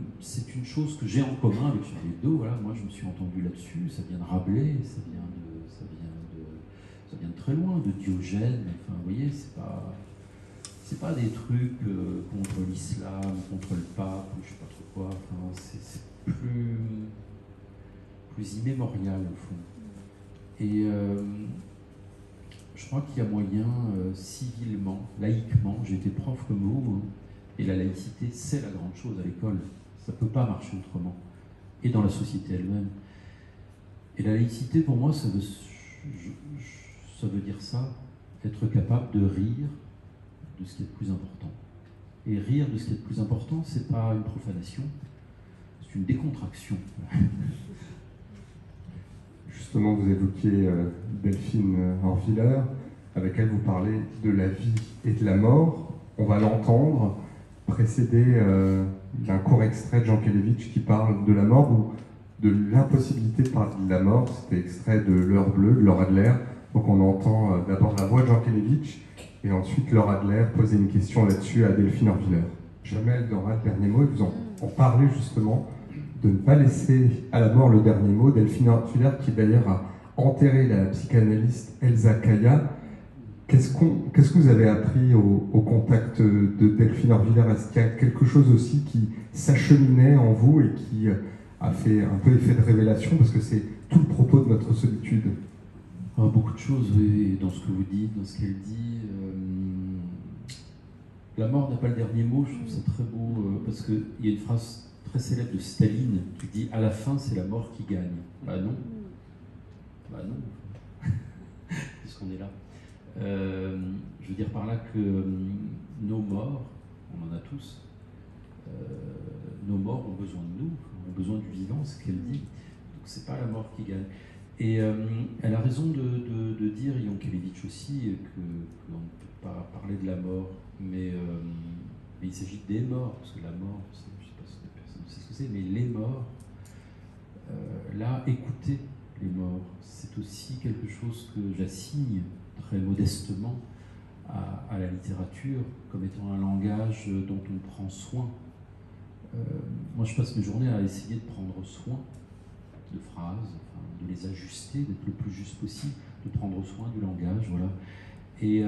chose que j'ai en commun avec Charlie Hebdo. Voilà, moi je me suis entendu là-dessus, ça vient de Rabelais, ça vient de très loin, de Diogène, enfin vous voyez, c'est pas des trucs contre l'islam, contre le pape, ou je sais pas trop quoi, enfin, c'est plus immémorial au fond. Et je crois qu'il y a moyen, civilement, laïquement, j'ai été prof comme vous, hein, et la laïcité, c'est la grande chose à l'école, ça ne peut pas marcher autrement, et dans la société elle-même. Et la laïcité, pour moi, ça veut dire ça, être capable de rire de ce qui est le plus important. Et rire de ce qui est le plus important, c'est pas une profanation, c'est une décontraction. Justement, vous évoquiez Delphine Orvillers, avec elle vous parlez de la vie et de la mort. On va l'entendre, précédé d'un court extrait de Jean Kelevitch qui parle de la mort ou de l'impossibilité de parler de la mort. C'était extrait de L'heure bleue de Laura Adler. Donc on entend d'abord la voix de Jean Kelevitch et ensuite Laura Adler poser une question là-dessus à Delphine Orvillers. Jamais elle n'aura le dernier mot, et vous en parlez justement de ne pas laisser à la mort le dernier mot. Delphine Orvillers qui d'ailleurs enterré la psychanalyste Elsa Caya. Qu'est-ce que vous avez appris au contact de Delphine Orvillers? Est-ce qu'il y a quelque chose aussi qui s'acheminait en vous et qui a fait un peu effet de révélation, parce que c'est tout le propos de notre solitude? Beaucoup de choses, oui, dans ce que vous dites, dans ce qu'elle dit. La mort n'a pas le dernier mot, je trouve ça très beau, parce qu'il y a une phrase très célèbre de Staline qui dit « À la fin, c'est la mort qui gagne ». Bah non. Bah non. Puisqu'on est là. Je veux dire par là que nos morts, on en a tous, nos morts ont besoin de nous, ont besoin du vivant, c'est ce qu'elle dit. Donc c'est pas la mort qui gagne. Et elle a raison de dire, Ionkelevitch aussi, qu'on ne peut pas parler de la mort, mais il s'agit des morts, parce que la mort, je ne sais pas si personne ne sait ce que c'est, mais les morts, là, écouter les morts, c'est aussi quelque chose que j'assigne très modestement à la littérature, comme étant un langage dont on prend soin. Moi, je passe mes journées à essayer de prendre soin de phrases, enfin, de les ajuster, d'être le plus juste possible, de prendre soin du langage, voilà. Et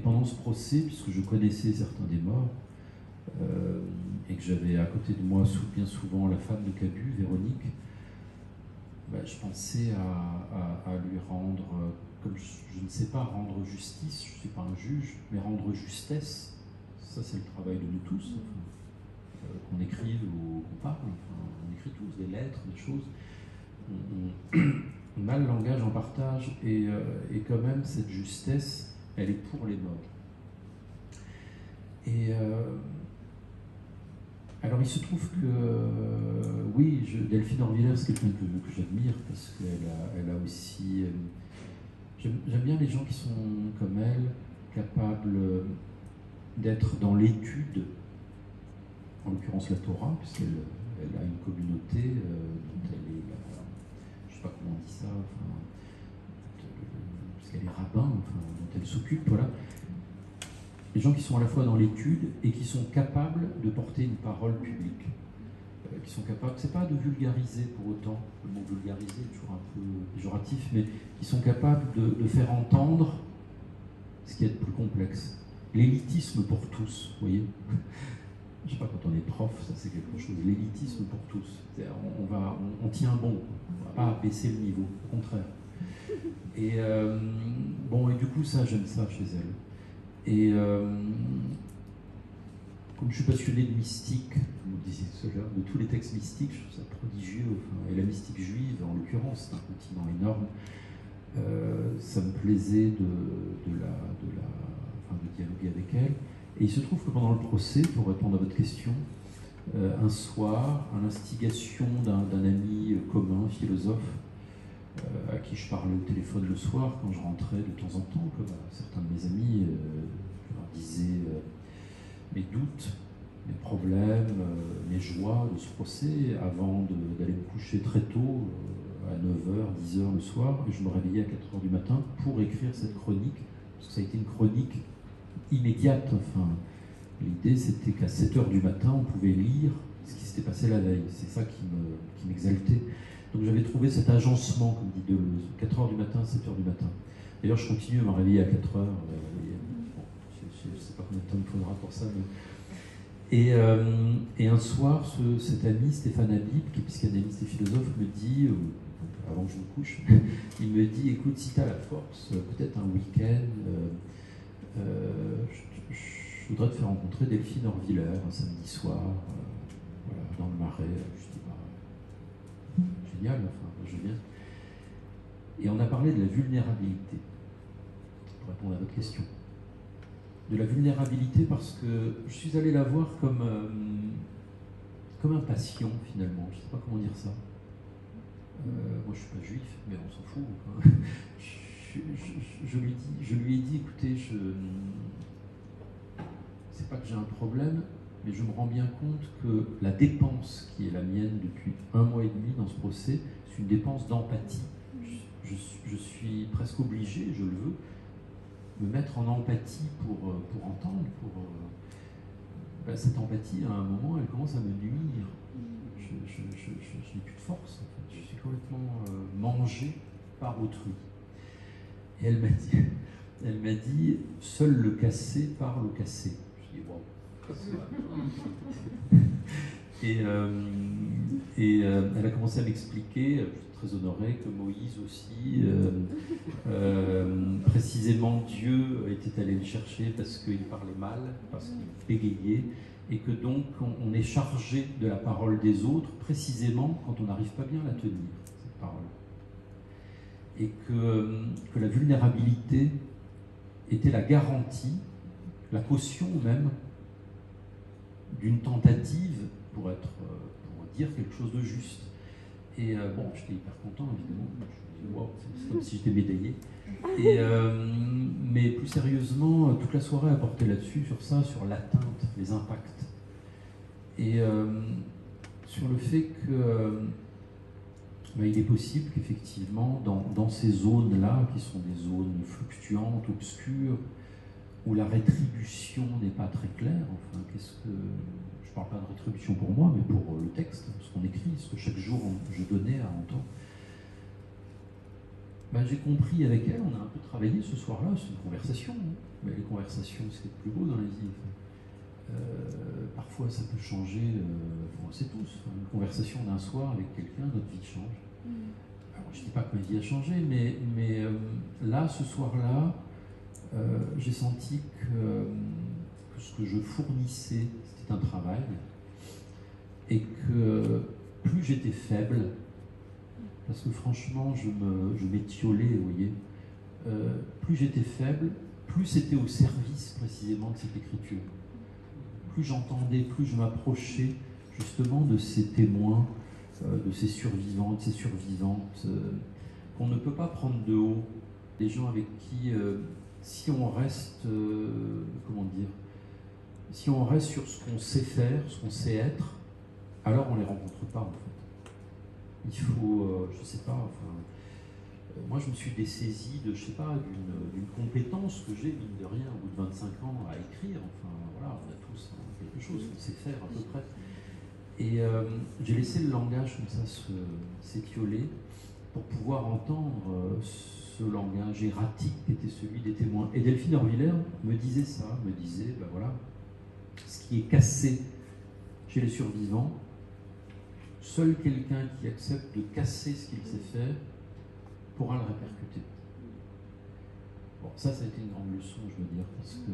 pendant ce procès, puisque je connaissais certains des morts, et que j'avais à côté de moi bien souvent la femme de Cabu, Véronique, je pensais à lui rendre, comme je ne sais pas rendre justice, je ne suis pas un juge, mais rendre justesse, ça c'est le travail de nous tous, enfin, qu'on écrive ou qu'on parle, enfin, on écrit tous des lettres, des choses, on a le langage en partage, et quand même cette justesse, elle est pour les morts. Et alors il se trouve que, oui, Delphine Orvillers, c'est quelqu'un que j'admire, parce qu'elle a aussi... J'aime bien les gens qui sont comme elle, capables d'être dans l'étude, en l'occurrence la Torah, puisqu'elle a une communauté dont elle est, je ne sais pas comment on dit ça, enfin, puisqu'elle est rabbin, enfin, dont elle s'occupe, voilà. Les gens qui sont à la fois dans l'étude et qui sont capables de porter une parole publique. Qui sont capables, c'est pas de vulgariser pour autant, le mot vulgariser est toujours un peu péjoratif, mais qui sont capables de faire entendre ce qui est de plus complexe. L'élitisme pour tous, vous voyez. Je sais pas, quand on est prof, ça c'est quelque chose. L'élitisme pour tous. On tient bon, on va pas baisser le niveau, au contraire. Et bon, et du coup, ça, j'aime ça chez elle. Et comme je suis passionné de mystique, comme vous disiez tout à l'heure, de tous les textes mystiques, je trouve ça prodigieux. Enfin, et la mystique juive, en l'occurrence, c'est un continent énorme. Ça me plaisait de dialoguer avec elle. Et il se trouve que pendant le procès, pour répondre à votre question, un soir, à l'instigation d'un ami commun, philosophe, à qui je parlais au téléphone le soir quand je rentrais de temps en temps, comme à certains de mes amis, je leur disais mes doutes, mes problèmes, mes joies de ce procès, avant d'aller me coucher très tôt, à 9h, 10h le soir, et je me réveillais à 4h du matin pour écrire cette chronique, parce que ça a été une chronique immédiate. Enfin, l'idée c'était qu'à 7h du matin, on pouvait lire ce qui s'était passé la veille. C'est ça qui m'exaltait. Donc j'avais trouvé cet agencement, comme dit Deleuze, 4h du matin, 7h du matin. D'ailleurs, je continue à me réveiller à 4h. Bon, je ne sais pas combien de temps il faudra pour ça. Mais... Et un soir, cet ami, Stéphane Habib, qui est psychanalyste et philosophe, me dit, avant que je me couche, il me dit, écoute, si tu as la force, peut-être un week-end, je voudrais te faire rencontrer Delphine Orvillers un samedi soir, voilà, dans le Marais. Je dis, génial, enfin, je viens. Et on a parlé de la vulnérabilité, pour répondre à votre question. De la vulnérabilité parce que je suis allé la voir comme un patient, finalement. Je ne sais pas comment dire ça. Moi, je ne suis pas juif, mais on s'en fout. Enfin, je lui ai dit, écoutez, c'est pas que j'ai un problème, mais je me rends bien compte que la dépense qui est la mienne depuis 1 mois et demi dans ce procès, c'est une dépense d'empathie. Je suis presque obligé, je le veux, me mettre en empathie pour entendre, cette empathie, à un moment, elle commence à me nuire. Je n'ai plus de force, en fait. Je suis complètement mangé par autrui. Et elle m'a dit, seul le cassé parle au cassé. Je dis, wow. Et elle a commencé à m'expliquer, je suis très honoré, que Moïse aussi, précisément Dieu était allé le chercher parce qu'il parlait mal, parce qu'il bégayait, et que donc on est chargé de la parole des autres, précisément quand on n'arrive pas bien à la tenir, cette parole. Et que la vulnérabilité était la garantie, la caution même, d'une tentative pour dire quelque chose de juste. Et bon, j'étais hyper content, évidemment. Je me dis, wow, c'est comme si j'étais médaillé. Mais plus sérieusement, toute la soirée a porté là-dessus, sur ça, sur l'atteinte, les impacts. Et sur le fait que il est possible qu'effectivement, dans ces zones-là, qui sont des zones fluctuantes, obscures, où la rétribution n'est pas très claire, enfin, je ne parle pas de rétribution pour moi, mais pour le texte, ce qu'on écrit, ce que chaque jour je donnais à entendre. J'ai compris avec elle, on a un peu travaillé ce soir-là, c'est une conversation, hein. Mais les conversations, c'est le plus beau dans la vie. Parfois, ça peut changer, on le sait tous, hein, une conversation d'un soir avec quelqu'un, notre vie change. Alors, je ne dis pas que ma vie a changé, mais là, ce soir-là, j'ai senti que ce que je fournissais, c'était un travail, et que plus j'étais faible, parce que franchement, je m'étiolais, vous voyez, plus j'étais faible, plus c'était au service précisément de cette écriture. Plus j'entendais, plus je m'approchais justement de ces témoins, de ces survivants, de ces survivantes, qu'on ne peut pas prendre de haut, des gens avec qui, si on reste, si on reste sur ce qu'on sait faire, ce qu'on sait être, alors on ne les rencontre pas en fait. Il faut, je ne sais pas, enfin, moi je me suis dessaisi de, je sais pas, d'une compétence que j'ai, mine de rien, au bout de 25 ans, à écrire, enfin voilà, on a tous quelque chose qu'on sait faire à peu près. Et j'ai laissé le langage comme ça s'étioler pour pouvoir entendre ce langage erratique qui était celui des témoins. Et Delphine Orvillers me disait ça, me disait, ben voilà, ce qui est cassé chez les survivants, seul quelqu'un qui accepte de casser ce qu'il sait faire pourra le répercuter. Bon, ça a été une grande leçon, je veux dire, parce que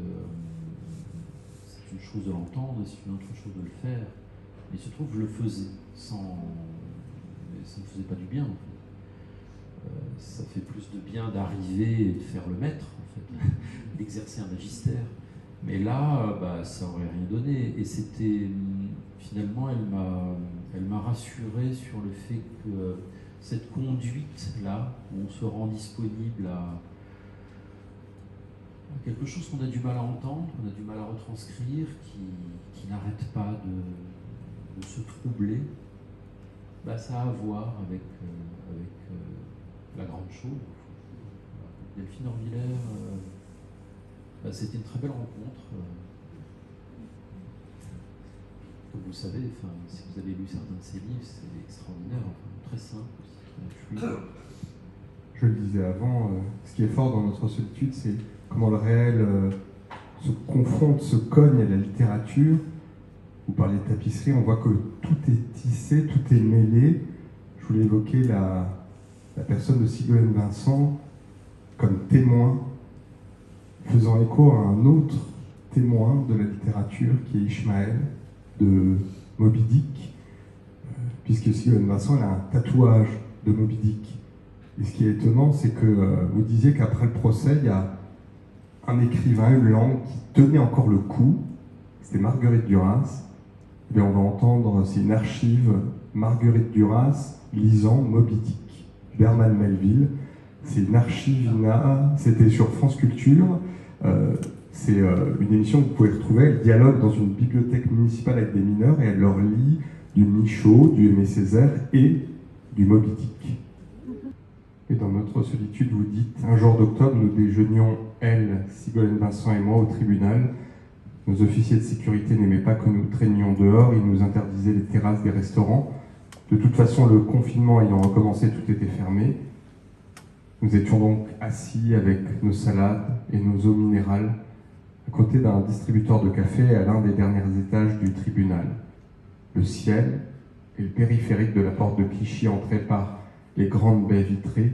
c'est une chose de l'entendre, c'est une autre chose de le faire. Mais il se trouve que je le faisais mais ça ne me faisait pas du bien, en fait. Ça fait plus de bien d'arriver et de faire le maître, en fait, d'exercer un magistère. Mais là, ça n'aurait rien donné. Et c'était, finalement, elle m'a rassuré sur le fait que cette conduite-là, où on se rend disponible à quelque chose qu'on a du mal à entendre, qu'on a du mal à retranscrire, qui n'arrête pas de se troubler, ça a à voir avec la grande chose. Delphine Orvillers, c'était une très belle rencontre. Comme vous le savez, si vous avez lu certains de ses livres, c'est extraordinaire, très simple, très fluide. Je le disais avant, ce qui est fort dans notre solitude, c'est comment le réel se confronte, se cogne à la littérature. Vous parlez de tapisserie, on voit que tout est tissé, tout est mêlé. Je voulais évoquer la personne de Ségolène Vincent comme témoin, faisant écho à un autre témoin de la littérature qui est Ishmael de Moby Dick, puisque Ségolène Vincent elle a un tatouage de Moby Dick. Et ce qui est étonnant, c'est que vous disiez qu'après le procès, il y a un écrivain, une langue qui tenait encore le coup, c'était Marguerite Duras. Et on va entendre, c'est une archive, Marguerite Duras lisant Moby Dick, d'Herman Melville. C'est une archive INA, c'était sur France Culture. C'est une émission que vous pouvez retrouver. Elle dialogue dans une bibliothèque municipale avec des mineurs et elle leur lit du Michaud, du Aimé Césaire et du Moby Dick. Et dans notre solitude, vous dites, un jour d'octobre, nous déjeunions, elle, Ségolène Vincent et moi, au tribunal. Nos officiers de sécurité n'aimaient pas que nous traînions dehors, ils nous interdisaient les terrasses des restaurants. De toute façon, le confinement ayant recommencé, tout était fermé. Nous étions donc assis avec nos salades et nos eaux minérales à côté d'un distributeur de café à l'un des derniers étages du tribunal. Le ciel et le périphérique de la porte de Clichy entrés par les grandes baies vitrées,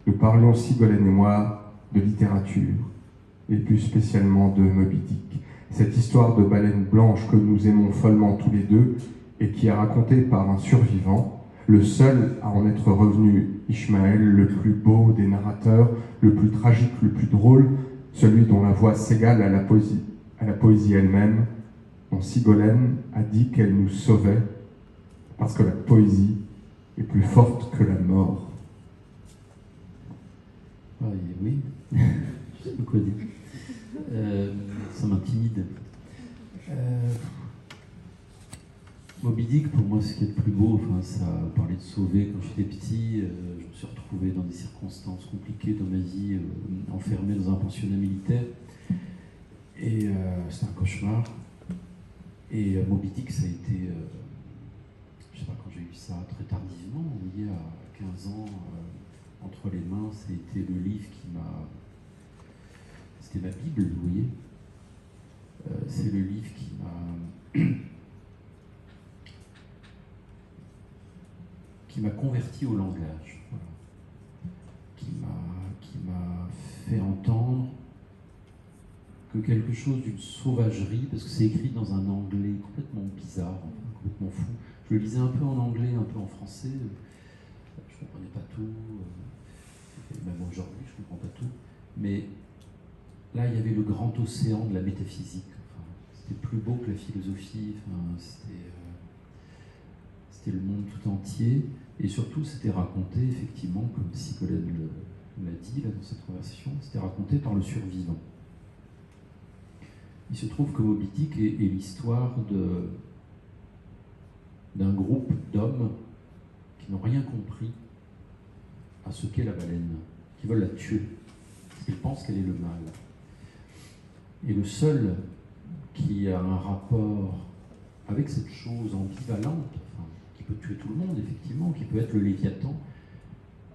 nous parlions, Sigolène et moi, de littérature, et plus spécialement de Moby Dick, cette histoire de baleine blanche que nous aimons follement tous les deux et qui est racontée par un survivant, le seul à en être revenu, Ishmaël, le plus beau des narrateurs, le plus tragique, le plus drôle, celui dont la voix s'égale à la poésie elle-même, dont Sigolène a dit qu'elle nous sauvait, parce que la poésie est plus forte que la mort. Ah, oui, je sais pas quoi dire. Ça m'intimide. Moby Dick, pour moi, ce qui est le plus beau, enfin, ça parlait de sauver quand j'étais petit. Je me suis retrouvé dans des circonstances compliquées dans ma vie, enfermé dans un pensionnat militaire. Et c'était un cauchemar. Et Moby Dick, ça a été, je sais pas, quand j'ai eu ça très tardivement, vous voyez, à 15 ans, entre les mains, ça a été le livre qui m'a... C'était ma Bible, vous voyez. C'est le livre qui m'a... qui m'a converti au langage, voilà. Qui m'a fait entendre que quelque chose d'une sauvagerie, parce que c'est écrit dans un anglais complètement bizarre, complètement fou. Je le lisais un peu en anglais, un peu en français, je ne comprenais pas tout, même aujourd'hui je ne comprends pas tout, mais là il y avait le grand océan de la métaphysique, enfin, c'était plus beau que la philosophie, enfin, c'était le monde tout entier, et surtout c'était raconté effectivement, comme Sigolène l'a dit là, dans cette conversation, c'était raconté par le survivant. Il se trouve que Moby Dick est l'histoire d'un groupe d'hommes qui n'ont rien compris à ce qu'est la baleine, qui veulent la tuer, parce qu'ils pensent qu'elle est le mal. Et le seul qui a un rapport avec cette chose ambivalente, enfin, qui peut tuer tout le monde, effectivement, qui peut être le Léviathan,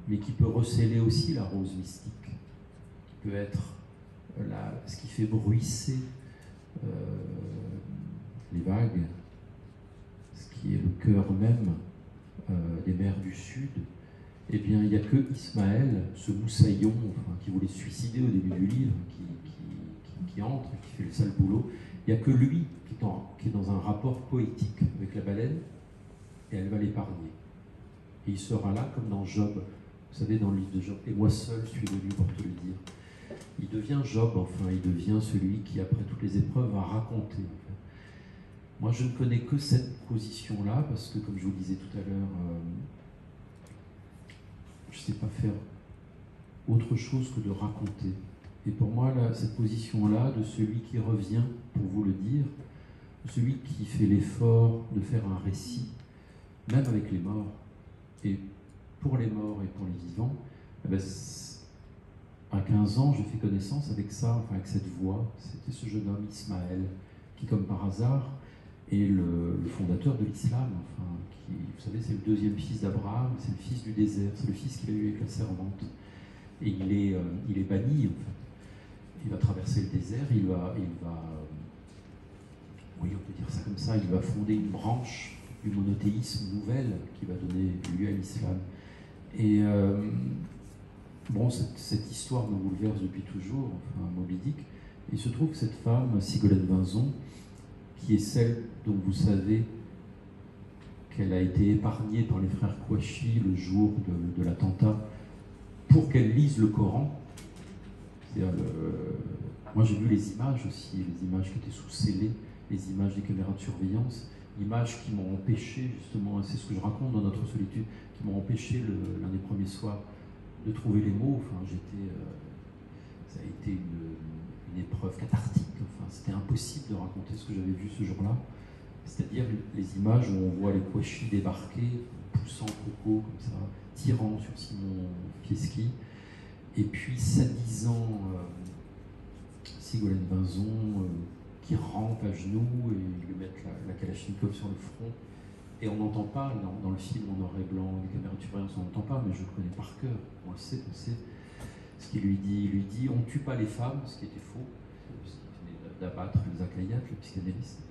mais qui peut recéler aussi la rose mystique, qui peut être ce qui fait bruisser les vagues, ce qui est le cœur même des mers du Sud, eh bien, il n'y a que Ismaël, ce moussaillon, enfin, qui voulait se suicider au début du livre, qui entre, qui fait le sale boulot. Il n'y a que lui qui est dans un rapport poétique avec la baleine, et elle va l'épargner. Et il sera là comme dans Job, vous savez, dans le livre de Job, et moi seul suis venu pour te le dire. Il devient Job, enfin, il devient celui qui, après toutes les épreuves, va raconter. En fait. Moi, je ne connais que cette position-là, parce que, comme je vous le disais tout à l'heure, je ne sais pas faire autre chose que de raconter. Et pour moi, là, cette position-là, de celui qui revient, pour vous le dire, de celui qui fait l'effort de faire un récit, même avec les morts, et pour les morts et pour les vivants, eh ben, à 15 ans, j'ai fait connaissance avec ça, enfin avec cette voix. C'était ce jeune homme, Ismaël, qui, comme par hasard, est le fondateur de l'islam. Enfin, qui, vous savez, c'est le deuxième fils d'Abraham, c'est le fils du désert, c'est le fils qu'il a eu avec la servante. Et il est banni, en fait. Il va traverser le désert, il va oui, on peut dire ça comme ça, il va fonder une branche du monothéisme nouvelle qui va donner lieu à l'islam. Et bon, cette histoire me bouleverse depuis toujours, enfin, Moby Dick. Il se trouve que cette femme, Sigolène Vinzon, qui est celle dont vous savez qu'elle a été épargnée par les frères Kouachi le jour de l'attentat, pour qu'elle lise le Coran. Moi j'ai vu les images aussi, les images qui étaient sous scellées, les images des caméras de surveillance, images qui m'ont empêché justement, c'est ce que je raconte dans Notre solitude, qui m'ont empêché l'un des premiers soirs de trouver les mots. Enfin, ça a été une épreuve cathartique. Enfin, c'était impossible de raconter ce que j'avais vu ce jour-là. C'est-à-dire les images où on voit les Kouachi débarquer, poussant Coco comme ça, tirant sur Simon Fieschi, et puis sadisant Sigolène Vinzon qui rampe à genoux et lui mettent la Kalachnikov sur le front. Et on n'entend pas, dans le film en noir et blanc, les caméras de surveillance, on n'entend pas, mais je le connais par cœur. On le sait, on sait ce qu'il lui dit. Il lui dit on ne tue pas les femmes, ce qui était faux, puisqu'il venait d'abattre les Akayat, le psychanalyste.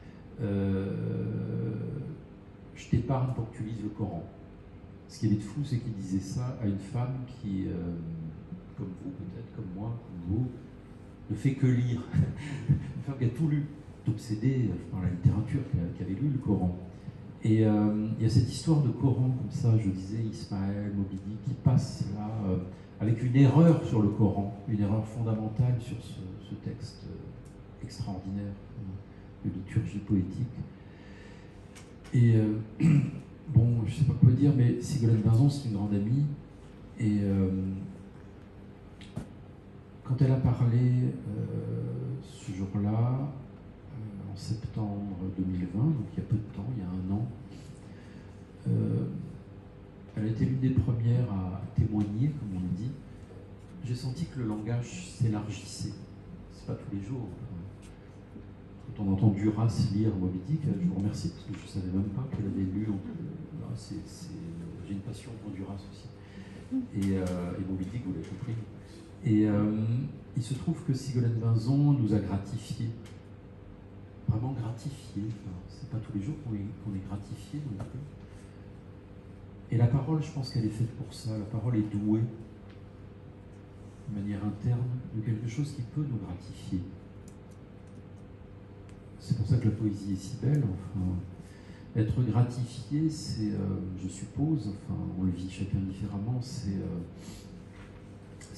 Je t'épargne pour que tu lises le Coran. Ce qui est de fou, c'est qu'il disait ça à une femme qui, comme vous peut-être, comme moi, comme vous, ne fait que lire. Une femme qui a tout lu, obsédée par la littérature, qui avait lu le Coran. Et il y a cette histoire de Coran, comme ça, je disais, Ismaël, Moby Dick, qui passe là, avec une erreur sur le Coran, une erreur fondamentale sur ce texte extraordinaire de liturgie poétique. Et bon, je ne sais pas quoi dire, mais Ségolène Vinzon, c'est une grande amie. Et quand elle a parlé ce jour-là, en septembre 2020, donc il y a peu de temps, il y a un an, elle a été l'une des premières à témoigner, comme on le dit. J'ai senti que le langage s'élargissait. C'est pas tous les jours. Quand on entend Duras lire Moby Dick, je vous remercie parce que je ne savais même pas qu'elle avait lu. J'ai une passion pour Duras aussi. Et Moby Dick, vous l'avez compris. Et il se trouve que Ségolène Vinzon nous a gratifiés. Vraiment gratifiés. Enfin, c'est pas tous les jours qu'on est gratifié non plus. Et la parole, je pense qu'elle est faite pour ça. La parole est douée, de manière interne, de quelque chose qui peut nous gratifier. C'est pour ça que la poésie est si belle. Enfin, être gratifié, c'est, je suppose, enfin, on le vit chacun différemment, c'est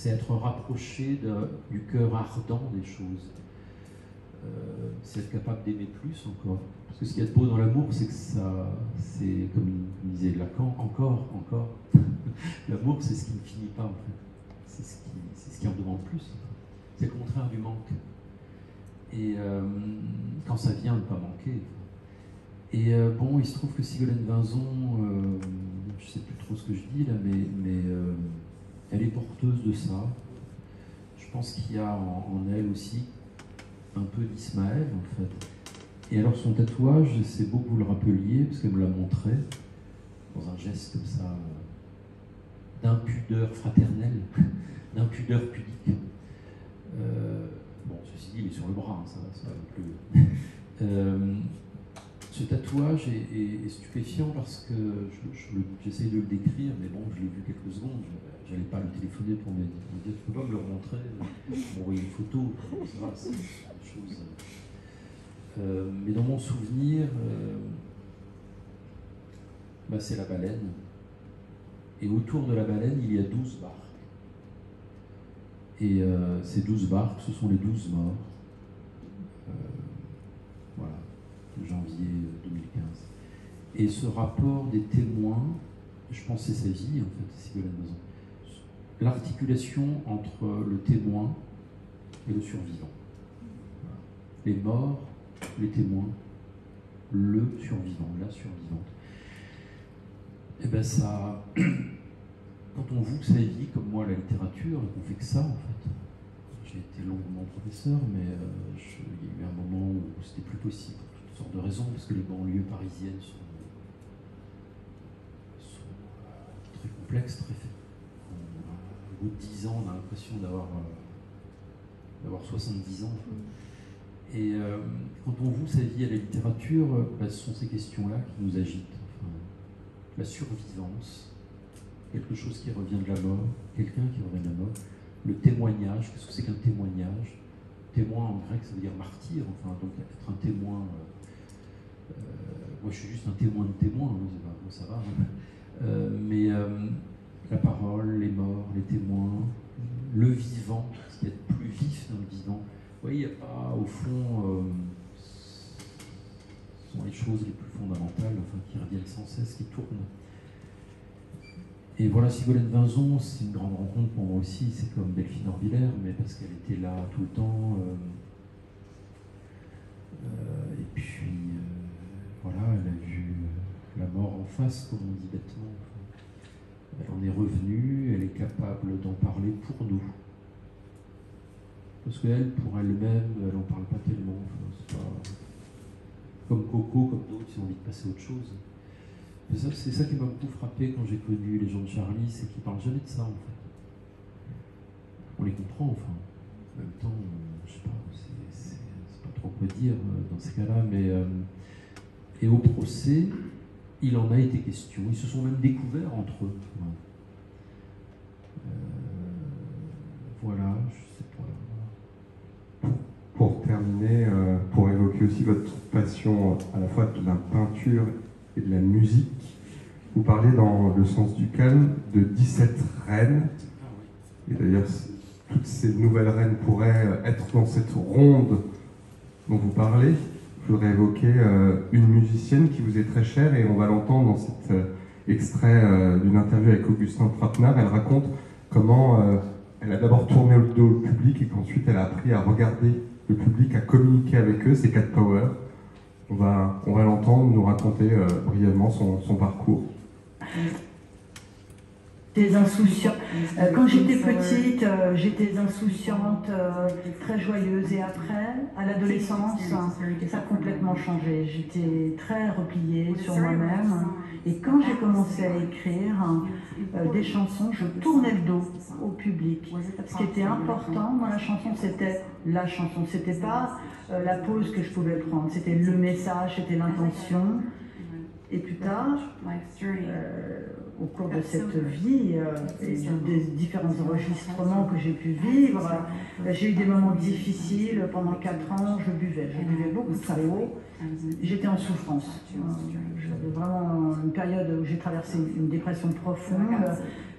être rapproché du cœur ardent des choses. C'est être capable d'aimer plus encore. Parce que ce qu'il y a de beau dans l'amour, c'est que ça, c'est comme disait Lacan, encore. L'amour, c'est ce qui ne finit pas, en fait. C'est ce qui en demande plus. C'est le contraire du manque. Et quand ça vient, ne pas manquer. Et bon, il se trouve que Ségolène Vinzon, je ne sais plus trop ce que je dis là, mais elle est porteuse de ça. Je pense qu'il y a en elle aussi un peu d'Ismaël, en fait. Et alors son tatouage, c'est beau que vous le rappeliez, parce qu'elle me l'a montré, dans un geste comme ça, d'impudeur fraternelle, d'impudeur pudique. Bon, ceci dit, il est sur le bras, hein, ça va plus. Ce tatouage est stupéfiant parce que j'essaie de le décrire, mais bon, je l'ai vu quelques secondes. Je n'allais pas le téléphoner pour me dire tu peux pas me le remontrer, m'envoyer une photo, ça va, c'est une chose. Mais dans mon souvenir, c'est la baleine. Et autour de la baleine, il y a 12 barques. Et ces 12 barques, ce sont les 12 morts. Voilà, janvier 2015. Et ce rapport des témoins, je pense que c'est sa vie, en fait, Ségolène Vinzon. L'articulation entre le témoin et le survivant. Voilà. Les morts, les témoins, le survivant, la survivante. Et bien ça, quand on voue sa vie, comme moi, à la littérature, et qu'on fait que ça, en fait. J'ai été longuement professeur, mais il y a eu un moment où c'était plus possible, pour toutes sortes de raisons, parce que les banlieues parisiennes sont très complexes, très faibles. Au bout de 10 ans, on a l'impression d'avoir 70 ans. Et quand on voue sa vie à la littérature, ce sont ces questions-là qui nous agitent. Enfin, la survivance, quelque chose qui revient de la mort, quelqu'un qui revient de la mort, le témoignage, qu'est-ce que c'est qu'un témoignage? Témoin en grec, ça veut dire martyr, enfin, donc être un témoin. Moi, je suis juste un témoin de témoin, bon, ça va. Mais la parole, les morts, les témoins, le vivant, ce qui est plus vif dans le vivant. Vous voyez, il n'y a pas, au fond, ce sont les choses les plus fondamentales, enfin, qui reviennent sans cesse, qui tournent. Et voilà, Ségolène Vinzon, c'est une grande rencontre pour moi aussi, c'est comme Delphine Orvillers, mais parce qu'elle était là tout le temps. Et puis, voilà, elle a vu la mort en face, comme on dit bêtement. Elle en est revenue, elle est capable d'en parler pour nous. Parce qu'elle, pour elle-même, elle n'en parle pas tellement. Enfin, c'est pas... Comme Coco, comme d'autres, ils ont envie de passer à autre chose. C'est ça qui m'a beaucoup frappé quand j'ai connu les gens de Charlie, c'est qu'ils parlent jamais de ça en fait. On les comprend enfin. En même temps, je sais pas, c'est pas trop quoi dire dans ces cas-là, mais et au procès, il en a été question. Ils se sont même découverts entre eux. Ouais. Voilà, je sais pas. Pour terminer, pour évoquer aussi votre passion à la fois de la peinture et de la musique, vous parlez dans Le sens du calme de 17 reines. Et d'ailleurs, toutes ces nouvelles reines pourraient être dans cette ronde dont vous parlez. Je voudrais évoquer une musicienne qui vous est très chère et on va l'entendre dans cet extrait d'une interview avec Augustin Trapenard. Elle raconte comment elle a d'abord tourné le dos au public et qu'ensuite elle a appris à regarder le public, à communiquer avec eux, c'est Cat Power. On va l'entendre nous raconter brièvement son parcours. Des insouciants. Quand j'étais petite, j'étais insouciante, très joyeuse. Et après, à l'adolescence, ça a complètement changé. J'étais très repliée sur moi-même. Et quand j'ai commencé à écrire des chansons, je tournais le dos au public. Ce qui était important dans la chanson, c'était la chanson. C'était pas la pause que je pouvais prendre. C'était le message, c'était l'intention. Et plus tard, au cours de cette vie et des différents enregistrements que j'ai pu vivre, j'ai eu des moments difficiles. Pendant 4 ans, je buvais beaucoup trop. J'étais en souffrance. J'avais vraiment une période où j'ai traversé une dépression profonde.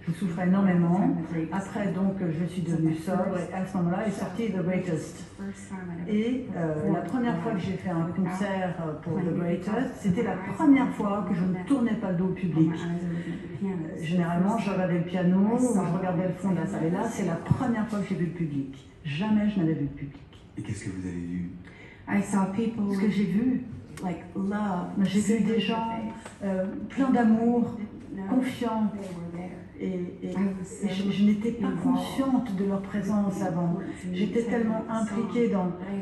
Je souffrais énormément. Après, donc, je suis devenue sobre et à ce moment-là est sorti The Greatest. Et la première fois que j'ai fait un concert pour The Greatest, c'était la première fois que je ne tournais pas le dos au public. Généralement, je regardais le piano ou je regardais le fond de la salle. Et là, c'est la première fois que j'ai vu le public. Jamais je n'avais vu le public. Et qu'est-ce que vous avez vu? Ce que j'ai vu, j'ai vu des gens pleins d'amour, confiants. Et je n'étais pas consciente de leur présence avant. J'étais tellement impliquée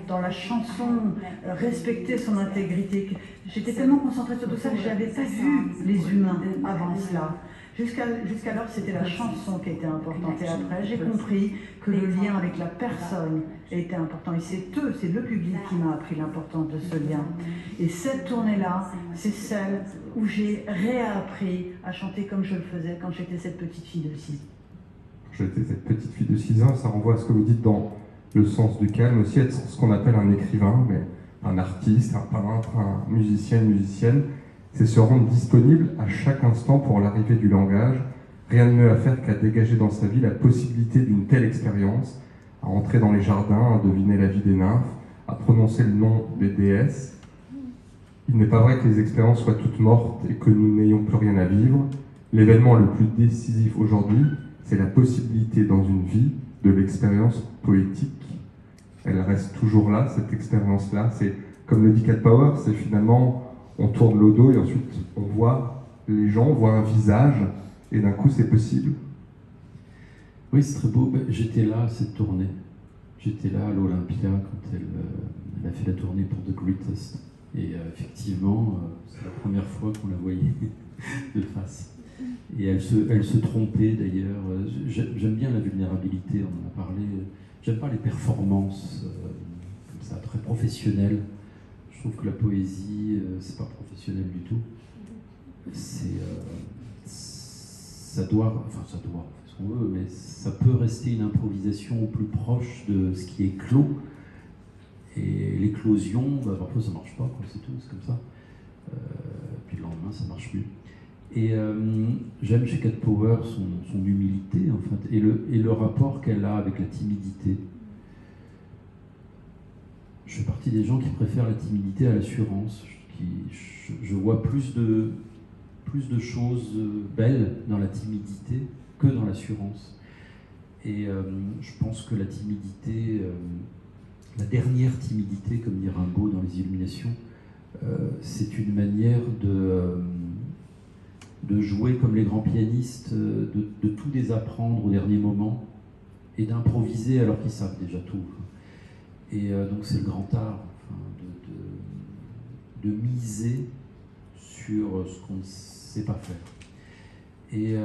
dans la chanson, respecter son intégrité. J'étais tellement concentrée sur tout ça que je n'avais pas vu les humains avant cela. Jusqu'alors, c'était la chanson qui était importante. Et après, j'ai compris que le lien avec la personne était important. Et c'est le public qui m'a appris l'importance de ce lien. Et cette tournée-là, c'est celle où j'ai réappris à chanter comme je le faisais quand j'étais cette petite fille de 6 ans. J'étais cette petite fille de 6 ans, ça renvoie à ce que vous dites dans Le sens du calme, aussi être ce qu'on appelle un écrivain, mais un artiste, un peintre, un musicien, une musicienne. C'est se rendre disponible à chaque instant pour l'arrivée du langage. Rien de mieux à faire qu'à dégager dans sa vie la possibilité d'une telle expérience, à entrer dans les jardins, à deviner la vie des nymphes, à prononcer le nom des déesses. Il n'est pas vrai que les expériences soient toutes mortes et que nous n'ayons plus rien à vivre. L'événement le plus décisif aujourd'hui, c'est la possibilité dans une vie de l'expérience poétique. Elle reste toujours là, cette expérience-là. C'est, comme le dit Cat Power, c'est finalement... On tourne le dos et ensuite on voit les gens, on voit un visage et d'un coup c'est possible. Oui, c'est très beau. J'étais là à cette tournée. J'étais là à l'Olympia quand elle a fait la tournée pour The Greatest. Et effectivement, c'est la première fois qu'on la voyait de face. Et elle se trompait d'ailleurs. J'aime bien la vulnérabilité, on en a parlé. J'aime pas les performances comme ça, très professionnelles. Je trouve que la poésie, c'est pas professionnel du tout. Ça doit, on fait ce qu'on veut, mais ça peut rester une improvisation au plus proche de ce qui est clos. Et l'éclosion, parfois ça marche pas, c'est tout, c'est comme ça. Puis le lendemain, ça marche plus. Et j'aime chez Cat Power son humilité, en fait, et le rapport qu'elle a avec la timidité. Je fais partie des gens qui préfèrent la timidité à l'assurance. Je vois plus de choses belles dans la timidité que dans l'assurance. Et je pense que la timidité, la dernière timidité, comme dit Rimbaud dans Les Illuminations, c'est une manière de jouer comme les grands pianistes, de tout désapprendre au dernier moment et d'improviser alors qu'ils savent déjà tout. Et donc c'est le grand art, enfin, de miser sur ce qu'on ne sait pas faire. Et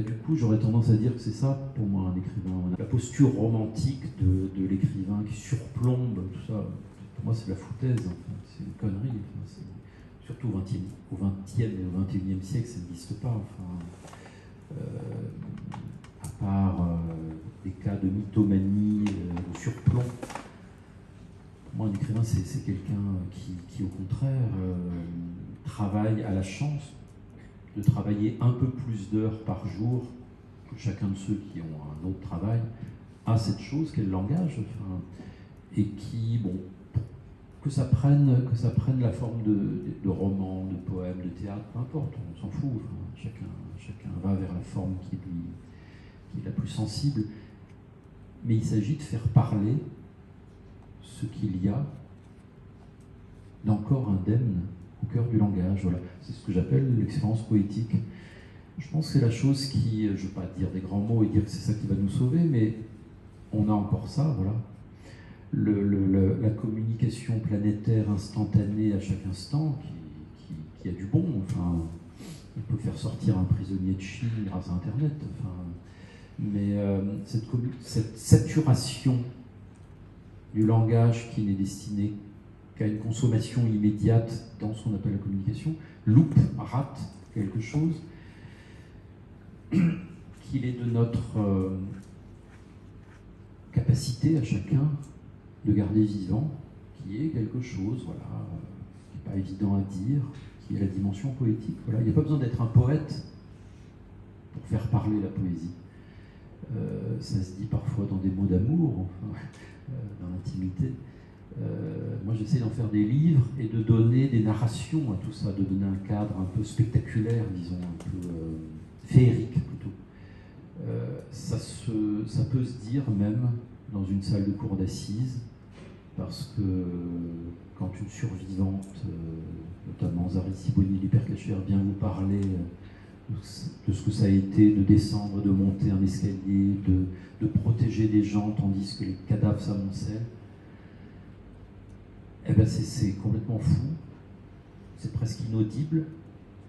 du coup, j'aurais tendance à dire que c'est ça, pour moi, un écrivain. La posture romantique de l'écrivain qui surplombe tout ça, pour moi, c'est de la foutaise, enfin, c'est une connerie. Enfin, surtout au XXe et au XXIe siècle, ça n'existe pas. Enfin, à part des cas de mythomanie, de surplomb. Moi, un écrivain, c'est quelqu'un qui, au contraire, travaille à la chance de travailler un peu plus d'heures par jour que chacun de ceux qui ont un autre travail, à cette chose qu'est le langage, enfin, et qui, bon, que ça prenne la forme de roman, de poème, de théâtre, peu importe, on s'en fout, enfin, chacun va vers la forme qui est la plus sensible, mais il s'agit de faire parler ce qu'il y a d'encore indemne au cœur du langage. Voilà. C'est ce que j'appelle l'expérience poétique. Je pense que c'est la chose qui, je ne veux pas dire des grands mots et dire que c'est ça qui va nous sauver, mais on a encore ça, voilà. La communication planétaire instantanée à chaque instant qui a du bon. Enfin, on peut faire sortir un prisonnier de Chine grâce à Internet. Enfin, mais cette saturation du langage qui n'est destiné qu'à une consommation immédiate dans ce qu'on appelle la communication, rate quelque chose, qu'il est de notre capacité à chacun de garder vivant, qui est quelque chose, voilà, qui n'est pas évident à dire, qui est la dimension poétique. Voilà. Il n'y a pas besoin d'être un poète pour faire parler la poésie. Ça se dit parfois dans des mots d'amour, enfin, dans l'intimité. Moi, j'essaie d'en faire des livres et de donner des narrations à tout ça, de donner un cadre un peu spectaculaire, disons, un peu féerique plutôt. Ça peut se dire même dans une salle de cour d'assises, parce que quand une survivante, notamment Zari Siboni, l'hypercachère, vient vous parler de ce que ça a été de descendre, de monter un escalier, de protéger des gens tandis que les cadavres s'amoncellent, eh ben c'est complètement fou, c'est presque inaudible,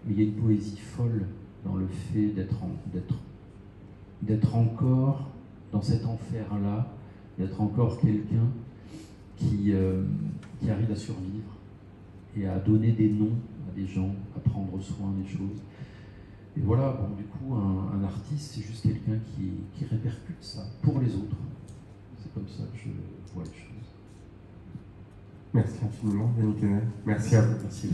mais il y a une poésie folle dans le fait d'être encore dans cet enfer-là, d'être encore quelqu'un qui arrive à survivre et à donner des noms à des gens, à prendre soin des choses. Et voilà, bon, du coup, un artiste, c'est juste quelqu'un qui répercute ça pour les autres. C'est comme ça que je vois les choses. Merci infiniment, Yannick Enel. Merci à vous. Merci.